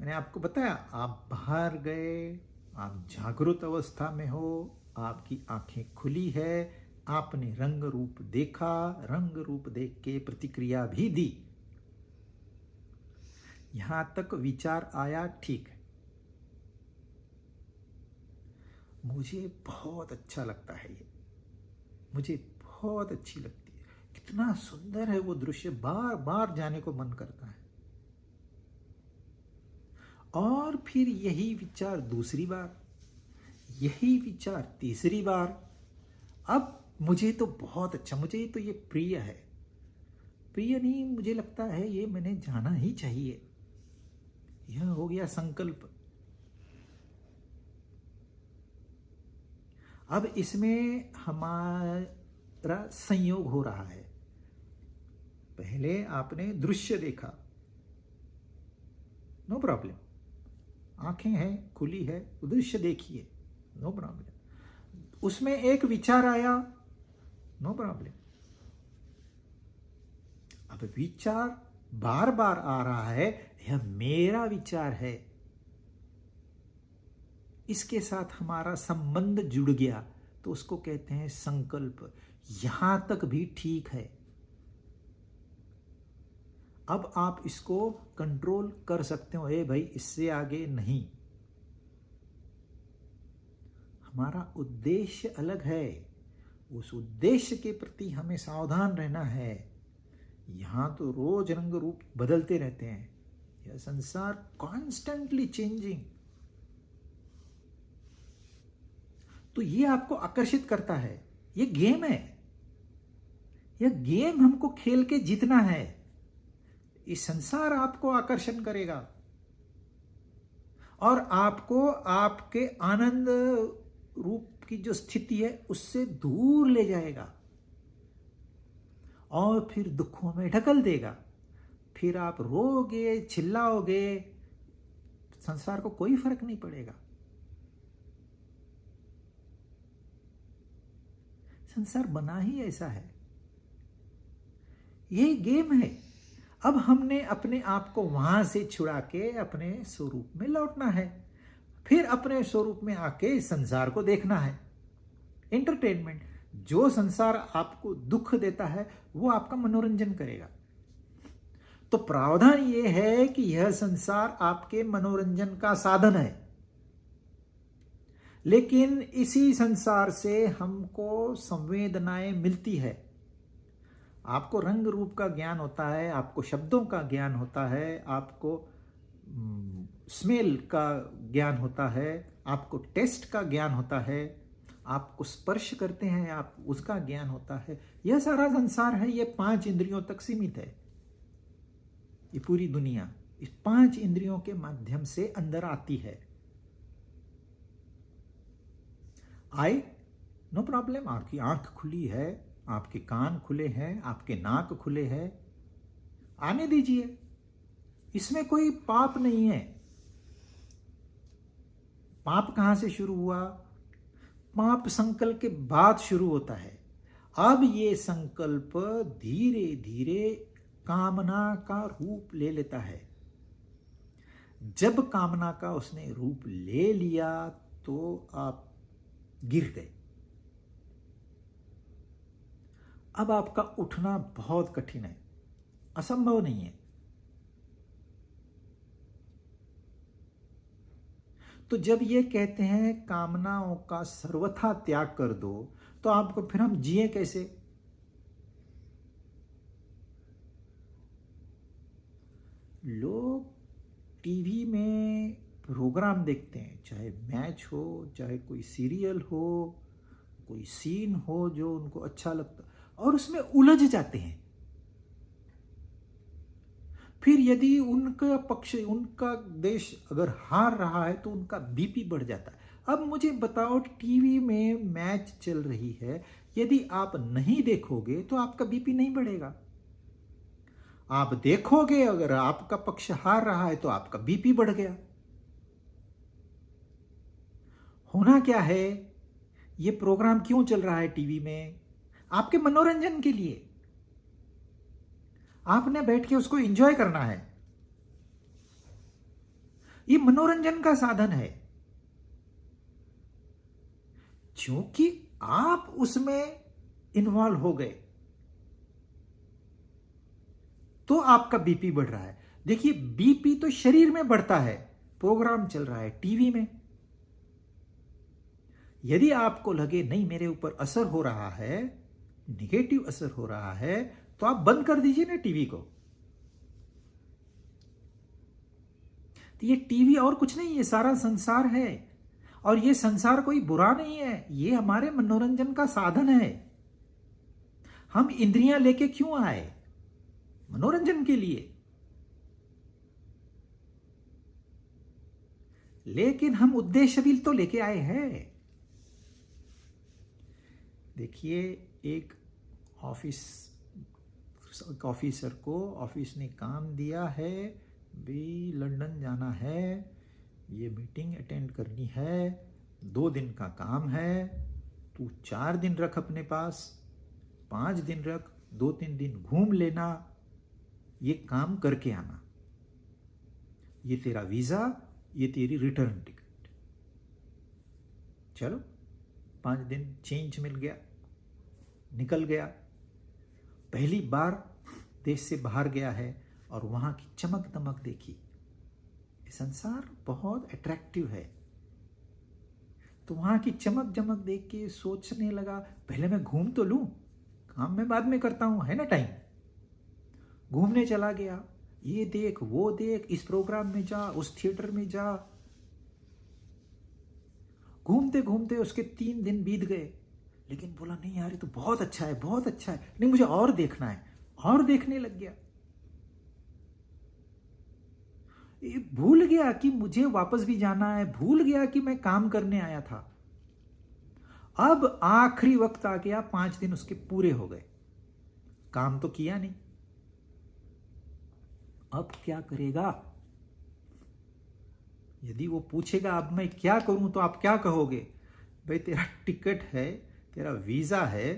मैंने आपको बताया, आप बाहर गए, आप जागृत अवस्था में हो, आपकी आंखें खुली है, आपने रंग रूप देखा, रंग रूप देख के प्रतिक्रिया भी दी, यहां तक विचार आया, ठीक है, मुझे बहुत अच्छा लगता है, ये मुझे बहुत अच्छी लगती है, कितना सुंदर है वो दृश्य, बार बार जाने को मन करता है। और फिर यही विचार दूसरी बार, यही विचार तीसरी बार, अब मुझे तो बहुत अच्छा, मुझे तो ये प्रिय है, प्रिय नहीं, मुझे लगता है ये मैंने जाना ही चाहिए। यह हो गया संकल्प। अब इसमें हमारा संयोग हो रहा है। पहले आपने दृश्य देखा, नो प्रॉब्लम, आंखें हैं, खुली है, दृश्य देखिए, नो प्रॉब्लम। उसमें एक विचार आया, नो प्रॉब्लम। अब विचार बार बार आ रहा है, यह मेरा विचार है, इसके साथ हमारा संबंध जुड़ गया, तो उसको कहते हैं संकल्प। यहां तक भी ठीक है। अब आप इसको कंट्रोल कर सकते हो, ए भाई इससे आगे नहीं। हमारा उद्देश्य अलग है, उस उद्देश्य के प्रति हमें सावधान रहना है। यहां तो रोज रंग रूप बदलते रहते हैं, यह संसार कॉन्स्टेंटली चेंजिंग। तो ये आपको आकर्षित करता है, ये गेम है, यह गेम हमको खेल के जीतना है। इस संसार आपको आकर्षण करेगा और आपको आपके आनंद रूप की जो स्थिति है उससे दूर ले जाएगा और फिर दुखों में ढकल देगा। फिर आप रोगे, चिल्लाओगे, संसार को कोई फर्क नहीं पड़ेगा। संसार बना ही ऐसा है, ये गेम है। अब हमने अपने आप को वहां से छुड़ा के अपने स्वरूप में लौटना है, फिर अपने स्वरूप में आके संसार को देखना है। एंटरटेनमेंट, जो संसार आपको दुख देता है वो आपका मनोरंजन करेगा। तो प्रावधान ये है कि यह संसार आपके मनोरंजन का साधन है, लेकिन इसी संसार से हमको संवेदनाएं मिलती है। आपको रंग रूप का ज्ञान होता है, आपको शब्दों का ज्ञान होता है, आपको स्मेल का ज्ञान होता है, आपको टेस्ट का ज्ञान होता है, आपको स्पर्श करते हैं आप, उसका ज्ञान होता है। यह सारा संसार है, यह 5 इंद्रियों तक सीमित है। ये पूरी दुनिया इस 5 इंद्रियों के माध्यम से अंदर आती है। आई, नो प्रॉब्लम, आपकी आंख खुली है, आपके कान खुले हैं, आपके नाक खुले हैं, आने दीजिए, इसमें कोई पाप नहीं है। पाप कहां से शुरू हुआ? पाप संकल्प के बाद शुरू होता है। अब ये संकल्प धीरे धीरे कामना का रूप ले लेता है। जब कामना का उसने रूप ले लिया तो आप गिर गए। अब आपका उठना बहुत कठिन है, असंभव नहीं है। तो जब ये कहते हैं कामनाओं का सर्वथा त्याग कर दो, तो आपको फिर हम जिए कैसे? लोग टीवी में प्रोग्राम देखते हैं, चाहे मैच हो, चाहे कोई सीरियल हो, कोई सीन हो जो उनको अच्छा लगता, और उसमें उलझ जाते हैं। फिर यदि उनका पक्ष, उनका देश अगर हार रहा है तो उनका बीपी बढ़ जाता है। अब मुझे बताओ, टीवी में मैच चल रही है, यदि आप नहीं देखोगे तो आपका बीपी नहीं बढ़ेगा। आप देखोगे, अगर आपका पक्ष हार रहा है तो आपका बीपी बढ़ गया। होना क्या है? ये प्रोग्राम क्यों चल रहा है टीवी में? आपके मनोरंजन के लिए। आपने बैठ के उसको एंजॉय करना है। ये मनोरंजन का साधन है। क्योंकि आप उसमें इन्वॉल्व हो गए तो आपका बीपी बढ़ रहा है। देखिए, बीपी तो शरीर में बढ़ता है, प्रोग्राम चल रहा है टीवी में। यदि आपको लगे नहीं मेरे ऊपर असर हो रहा है, निगेटिव असर हो रहा है, तो आप बंद कर दीजिए ना टीवी को। तो ये टीवी और कुछ नहीं, ये सारा संसार है। और ये संसार कोई बुरा नहीं है, ये हमारे मनोरंजन का साधन है। हम इंद्रियां लेके क्यों आए? मनोरंजन के लिए। लेकिन हम उद्देश्य भी तो लेके आए हैं। देखिए, एक ऑफिसर को ऑफिस ने काम दिया है, भी लंदन जाना है, ये मीटिंग अटेंड करनी है, 2 दिन का काम है, तू 4 दिन रख अपने पास, 5 दिन रख, 2-3 दिन घूम लेना, ये काम करके आना, ये तेरा वीज़ा, ये तेरी रिटर्न टिकट। चलो 5 दिन चेंज मिल गया, निकल गया, पहली बार देश से बाहर गया है और वहाँ की चमक दमक देखी। ये संसार बहुत अट्रैक्टिव है, तो वहाँ की चमक दमक देख के सोचने लगा पहले मैं घूम तो लूँ, काम मैं बाद में करता हूँ, है ना टाइम। घूमने चला गया, ये देख वो देख, इस प्रोग्राम में जा, उस थिएटर में जा। घूमते घूमते उसके 3 दिन बीत गए, लेकिन बोला नहीं यार ये तो बहुत अच्छा है, बहुत अच्छा है, नहीं मुझे और देखना है, और देखने लग गया। ये भूल गया कि मुझे वापस भी जाना है, भूल गया कि मैं काम करने आया था। अब आखिरी वक्त आ गया, 5 दिन उसके पूरे हो गए, काम तो किया नहीं। अब क्या करेगा? यदि वो पूछेगा अब मैं क्या करूं, तो आप क्या कहोगे? भाई तेरा टिकट है, तेरा वीजा है,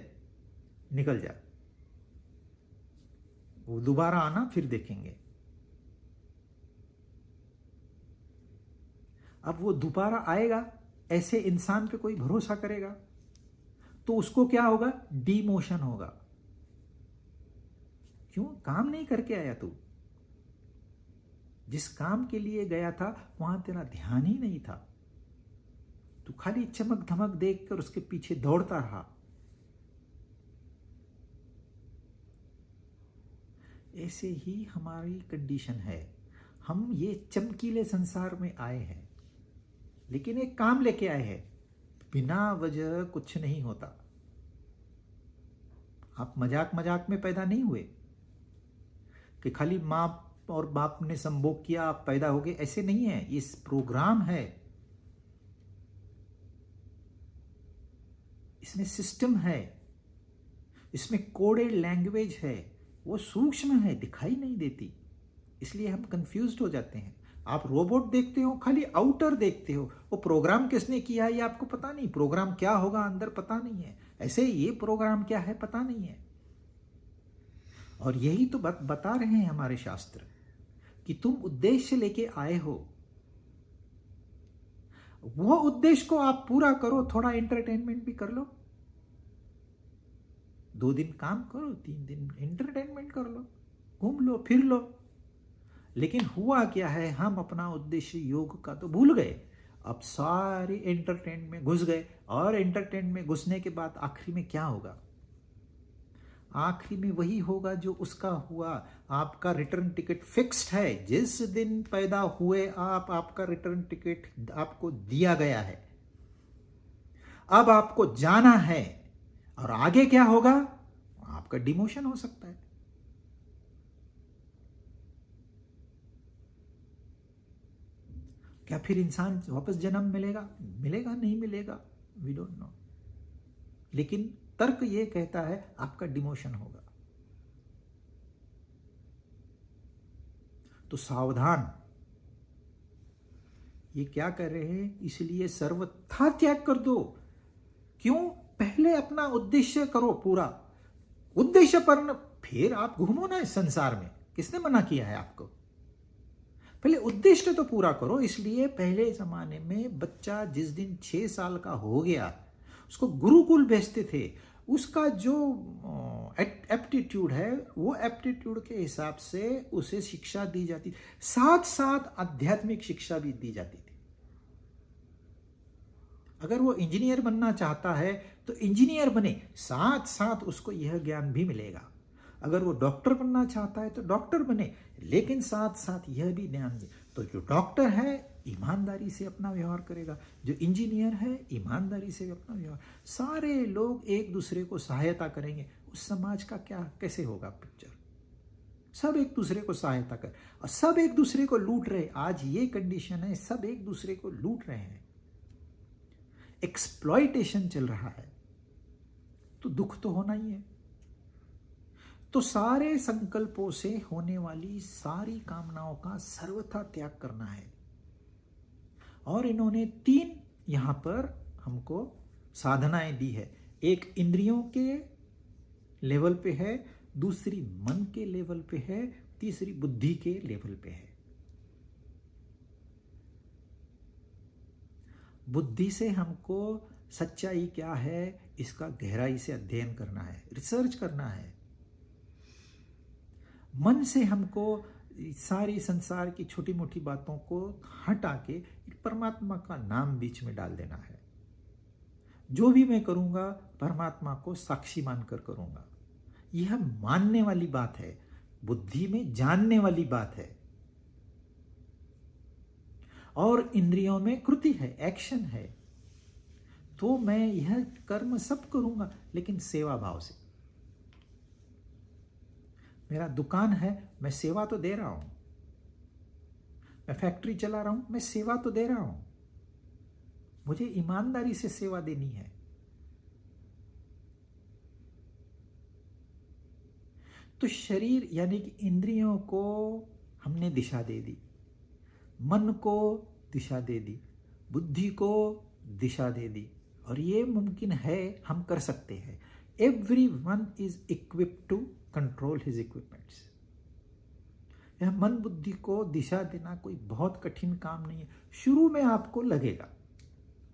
निकल जा, वो दोबारा आना फिर देखेंगे। अब वो दोबारा आएगा, ऐसे इंसान पे कोई भरोसा करेगा तो उसको क्या होगा? डिमोशन होगा। क्यों? काम नहीं करके आया तू, जिस काम के लिए गया था वहां तेरा ध्यान ही नहीं था, तू खाली चमक धमक देखकर उसके पीछे दौड़ता रहा। ऐसे ही हमारी कंडीशन है, हम ये चमकीले संसार में आए हैं, लेकिन एक काम लेके आए हैं, बिना वजह कुछ नहीं होता। आप मजाक मजाक में पैदा नहीं हुए कि खाली माँ और बाप ने संभोग किया आप पैदा हो गए, ऐसे नहीं है। इस प्रोग्राम है, इसमें सिस्टम है, इसमें कोडेड लैंग्वेज है, वो सूक्ष्म है, दिखाई नहीं देती, इसलिए हम कंफ्यूज्ड हो जाते हैं। आप रोबोट देखते हो, खाली आउटर देखते हो, वो प्रोग्राम किसने किया है ये आपको पता नहीं, प्रोग्राम क्या होगा अंदर पता नहीं है। ऐसे ये प्रोग्राम क्या है पता नहीं है। और यही तो बता रहे हैं हमारे शास्त्र कि तुम उद्देश्य लेके आए हो, वो उद्देश्य को आप पूरा करो, थोड़ा एंटरटेनमेंट भी कर लो, 2 दिन काम करो, 3 दिन एंटरटेनमेंट कर लो, घूम लो फिर लो। लेकिन हुआ क्या है, हम अपना उद्देश्य योग का तो भूल गए, अब सारे एंटरटेनमेंट में घुस गए। और एंटरटेनमेंट में घुसने के बाद आखिरी में क्या होगा? आखिरी में वही होगा जो उसका हुआ। आपका रिटर्न टिकट फिक्स्ड है, जिस दिन पैदा हुए आप, आपका रिटर्न टिकट आपको दिया गया है, अब आपको जाना है। और आगे क्या होगा? आपका डिमोशन हो सकता है। क्या फिर इंसान वापस जन्म मिलेगा? मिलेगा नहीं मिलेगा, वी डोंट नो। लेकिन तर्क ये कहता है आपका डिमोशन होगा। तो सावधान, ये क्या कर रहे हैं? इसलिए सर्वथा त्याग कर दो। क्यों? पहले अपना उद्देश्य करो पूरा, उद्देश्य पर फिर आप घूमो ना इस संसार में, किसने मना किया है आपको? पहले उद्देश्य तो पूरा करो। इसलिए पहले जमाने में बच्चा जिस दिन 6 साल का हो गया उसको गुरुकुल भेजते थे। उसका जो एप्टीट्यूड है, वो एप्टीट्यूड के हिसाब से उसे शिक्षा दी जाती, साथ साथ आध्यात्मिक शिक्षा भी दी जाती थी। अगर वो इंजीनियर बनना चाहता है तो इंजीनियर बने, साथ साथ उसको यह ज्ञान भी मिलेगा। अगर वो डॉक्टर बनना चाहता है तो डॉक्टर बने, लेकिन साथ साथ यह भी ध्यान दे। तो जो डॉक्टर है ईमानदारी से अपना व्यवहार करेगा, जो इंजीनियर है ईमानदारी से अपना व्यवहार, सारे लोग एक दूसरे को सहायता करेंगे। उस समाज का क्या कैसे होगा पिक्चर? सब एक दूसरे को सहायता कर, और सब एक दूसरे को लूट रहे। आज ये कंडीशन है, सब एक दूसरे को लूट रहे हैं, एक्सप्लॉयटेशन चल रहा है, तो दुख तो होना ही है। तो सारे संकल्पों से होने वाली सारी कामनाओं का सर्वथा त्याग करना है। और इन्होंने 3 यहाँ पर हमको साधनाएं दी है। एक इंद्रियों के लेवल पे है, दूसरी मन के लेवल पे है, तीसरी बुद्धि के लेवल पे है। बुद्धि से हमको सच्चाई क्या है इसका गहराई से अध्ययन करना है, रिसर्च करना है। मन से हमको सारी संसार की छोटी मोटी बातों को हटा के एक परमात्मा का नाम बीच में डाल देना है। जो भी मैं करूंगा परमात्मा को साक्षी मानकर करूंगा। यह मानने वाली बात है, बुद्धि में जानने वाली बात है। और इंद्रियों में कृति है, एक्शन है। तो मैं यह कर्म सब करूंगा लेकिन सेवा भाव से। मेरा दुकान है, मैं सेवा तो दे रहा हूं। मैं फैक्ट्री चला रहा हूं, मैं सेवा तो दे रहा हूं। मुझे ईमानदारी से सेवा देनी है। तो शरीर यानी कि इंद्रियों को हमने दिशा दे दी, मन को दिशा दे दी, बुद्धि को दिशा दे दी। और ये मुमकिन है, हम कर सकते हैं। Everyone is equipped to control his equipments. यह मन बुद्धि को दिशा देना कोई बहुत कठिन काम नहीं है। शुरू में आपको लगेगा,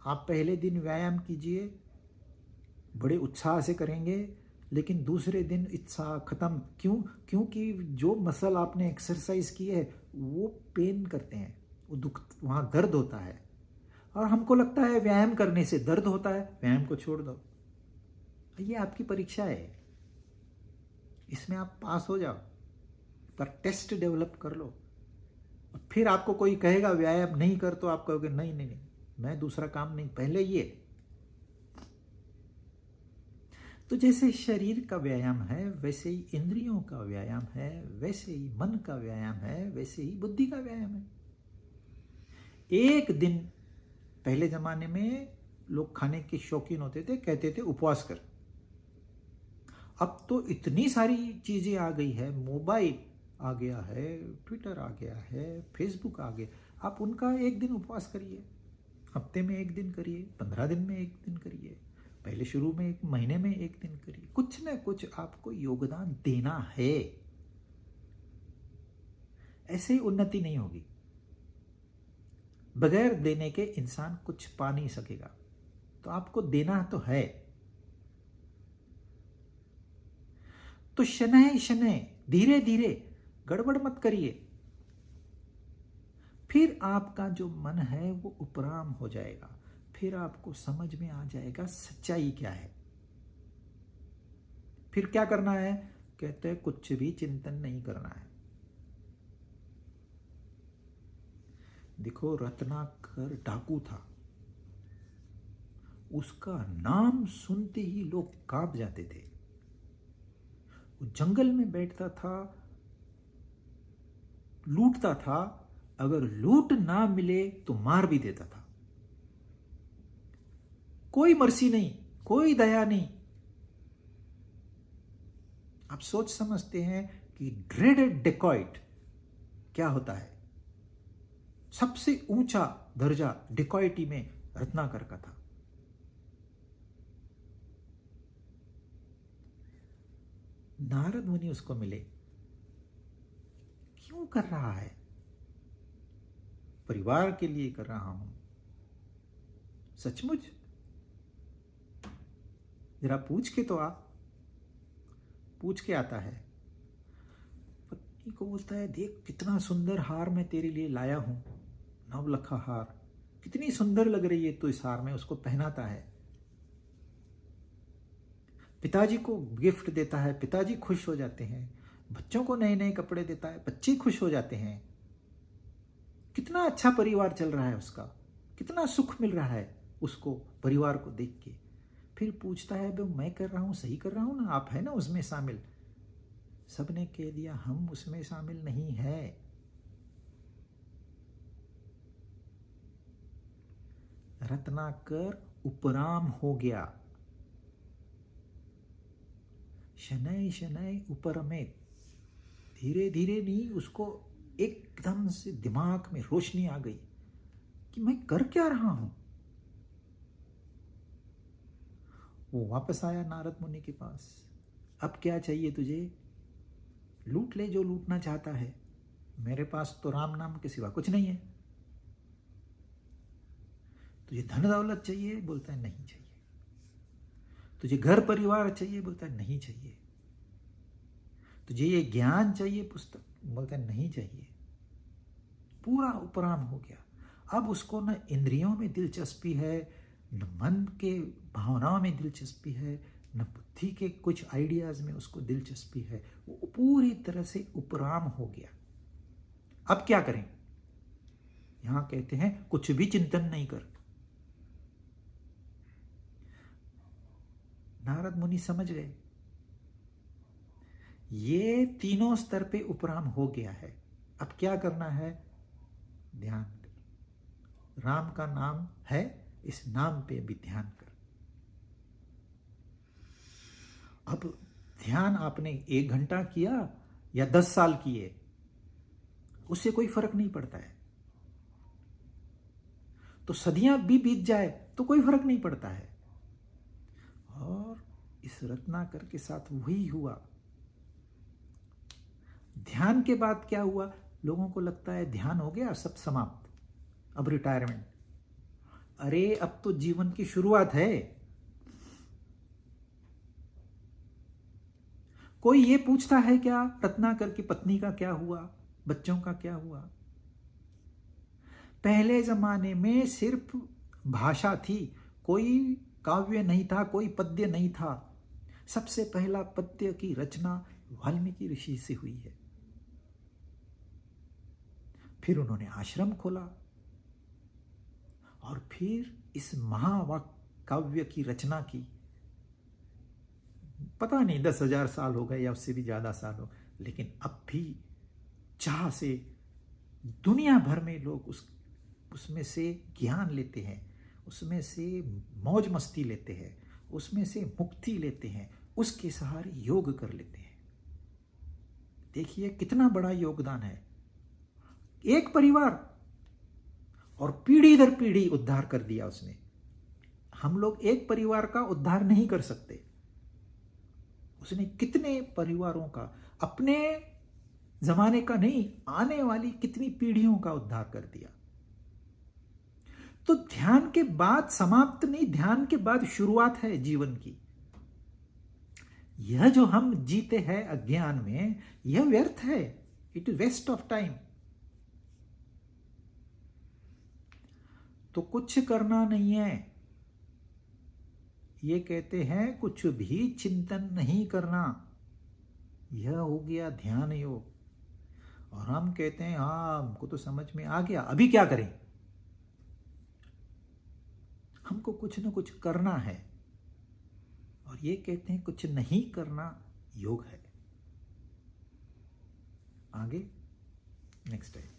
आप पहले दिन व्यायाम कीजिए, बड़े उत्साह से करेंगे, लेकिन दूसरे दिन उत्साह खत्म। क्योंकि जो मसल आपने एक्सरसाइज की है वो पेन करते हैं, वो दुख, वहां दर्द होता है। और हमको लगता है व्यायाम करने से दर्द होता है, व्यायाम को छोड़ दो। ये आपकी परीक्षा है, इसमें आप पास हो जाओ, पर टेस्ट डेवलप कर लो। और फिर आपको कोई कहेगा व्यायाम नहीं कर, तो आप कहोगे नहीं नहीं नहीं, मैं दूसरा काम नहीं, पहले ये। तो जैसे शरीर का व्यायाम है, वैसे ही इंद्रियों का व्यायाम है, वैसे ही मन का व्यायाम है, वैसे ही बुद्धि का व्यायाम है। एक दिन पहले जमाने में लोग खाने के शौकीन होते थे, कहते थे उपवास कर। अब तो इतनी सारी चीजें आ गई है, मोबाइल आ गया है, ट्विटर आ गया है, फेसबुक आ गया, आप उनका एक दिन उपवास करिए, हफ्ते में एक दिन करिए, 15 दिन में एक दिन करिए, पहले शुरू में 1 महीने में एक दिन करिए। कुछ ना कुछ आपको योगदान देना है, ऐसे ही उन्नति नहीं होगी। बगैर देने के इंसान कुछ पा नहीं सकेगा, तो आपको देना तो है। तो शनय शनय, धीरे धीरे, गड़बड़ मत करिए। फिर आपका जो मन है वो उपराम हो जाएगा, फिर आपको समझ में आ जाएगा सच्चाई क्या है। फिर क्या करना है? कहते हैं कुछ भी चिंतन नहीं करना है। देखो, रत्नाकर डाकू था, उसका नाम सुनते ही लोग कांप जाते थे। वो जंगल में बैठता था, लूटता था, अगर लूट ना मिले तो मार भी देता था। कोई मर्सी नहीं, कोई दया नहीं। आप सोच समझते हैं कि ड्रेडेड डेकॉइट क्या होता है? सबसे ऊंचा दर्जा डिकॉइटी में रत्नाकर का था। नारद मुनि उसको मिले, क्यों कर रहा है? परिवार के लिए कर रहा हूं। सचमुच? जरा पूछ के तो आ। पूछ के आता है, पत्नी को बोलता है, देख कितना सुंदर हार मैं तेरे लिए लाया हूं, नवलखा हार, कितनी सुंदर लग रही है तो इस हार में। उसको पहनाता है, पिताजी को गिफ्ट देता है, पिताजी खुश हो जाते हैं। बच्चों को नए नए कपड़े देता है, बच्चे खुश हो जाते हैं। कितना अच्छा परिवार चल रहा है उसका, कितना सुख मिल रहा है उसको परिवार को देख के। फिर पूछता है, बे मैं कर रहा हूं, सही कर रहा हूं ना? आप है ना उसमें शामिल? सबने कह दिया, हम उसमें शामिल नहीं है। रत्नाकर उपराम हो गया। शनय शनय उपरमेत, धीरे धीरे नहीं, उसको एकदम से दिमाग में रोशनी आ गई। कि मैं कर क्या रहा हूं। वो वापस आया नारद मुनि के पास। अब क्या चाहिए तुझे? लूट ले जो लूटना चाहता है, मेरे पास तो राम नाम के सिवा कुछ नहीं है। तुझे धन दौलत चाहिए? बोलता है नहीं चाहिए। तुझे घर परिवार चाहिए? बोलता है नहीं चाहिए। तुझे ये ज्ञान चाहिए पुस्तक? बोलता है नहीं चाहिए। पूरा उपराम हो गया। अब उसको न इंद्रियों में दिलचस्पी है, न मन के भावनाओं में दिलचस्पी है, न बुद्धि के कुछ आइडियाज में उसको दिलचस्पी है। वो पूरी तरह से उपराम हो गया। अब क्या करें? यहां कहते हैं कुछ भी चिंतन नहीं कर। नारद मुनि समझ गए ये तीनों स्तर पे उपराम हो गया है। अब क्या करना है? ध्यान कर। राम का नाम है, इस नाम पे भी ध्यान कर। अब ध्यान आपने 1 घंटा किया या 10 साल किए, उससे कोई फर्क नहीं पड़ता है। तो सदियां भी बीत जाए तो कोई फर्क नहीं पड़ता है। और इस रत्नाकर के साथ वही हुआ। ध्यान के बाद क्या हुआ? लोगों को लगता है ध्यान हो गया, सब समाप्त, अब रिटायरमेंट। अरे अब तो जीवन की शुरुआत है। कोई ये पूछता है क्या रत्नाकर की पत्नी का क्या हुआ, बच्चों का क्या हुआ? पहले जमाने में सिर्फ भाषा थी, कोई काव्य नहीं था, कोई पद्य नहीं था। सबसे पहला पद्य की रचना वाल्मीकि ऋषि से हुई है। फिर उन्होंने आश्रम खोला और फिर इस महाकाव्य की रचना की। पता नहीं 10,000 साल हो गए या उससे भी ज्यादा साल हो, लेकिन अब भी चाह से दुनिया भर में लोग उसमें से ज्ञान लेते हैं, उसमें से मौज मस्ती लेते हैं, उसमें से मुक्ति लेते हैं, उसके सहारे योग कर लेते हैं। देखिए कितना बड़ा योगदान है। एक परिवार और पीढ़ी दर पीढ़ी उद्धार कर दिया उसने। हम लोग एक परिवार का उद्धार नहीं कर सकते, उसने कितने परिवारों का, अपने जमाने का नहीं, आने वाली कितनी पीढ़ियों का उद्धार कर दिया। तो ध्यान के बाद समाप्त नहीं, ध्यान के बाद शुरुआत है जीवन की। यह जो हम जीते हैं अज्ञान में, यह व्यर्थ है, it is waste of time. तो कुछ करना नहीं है। ये कहते हैं कुछ भी चिंतन नहीं करना, यह हो गया ध्यान योग। और हम कहते हैं हाँ हमको तो समझ में आ गया, अभी क्या करें? हमको कुछ ना कुछ करना है। और ये कहते हैं कुछ नहीं करना योग है। आगे नेक्स्ट टाइम।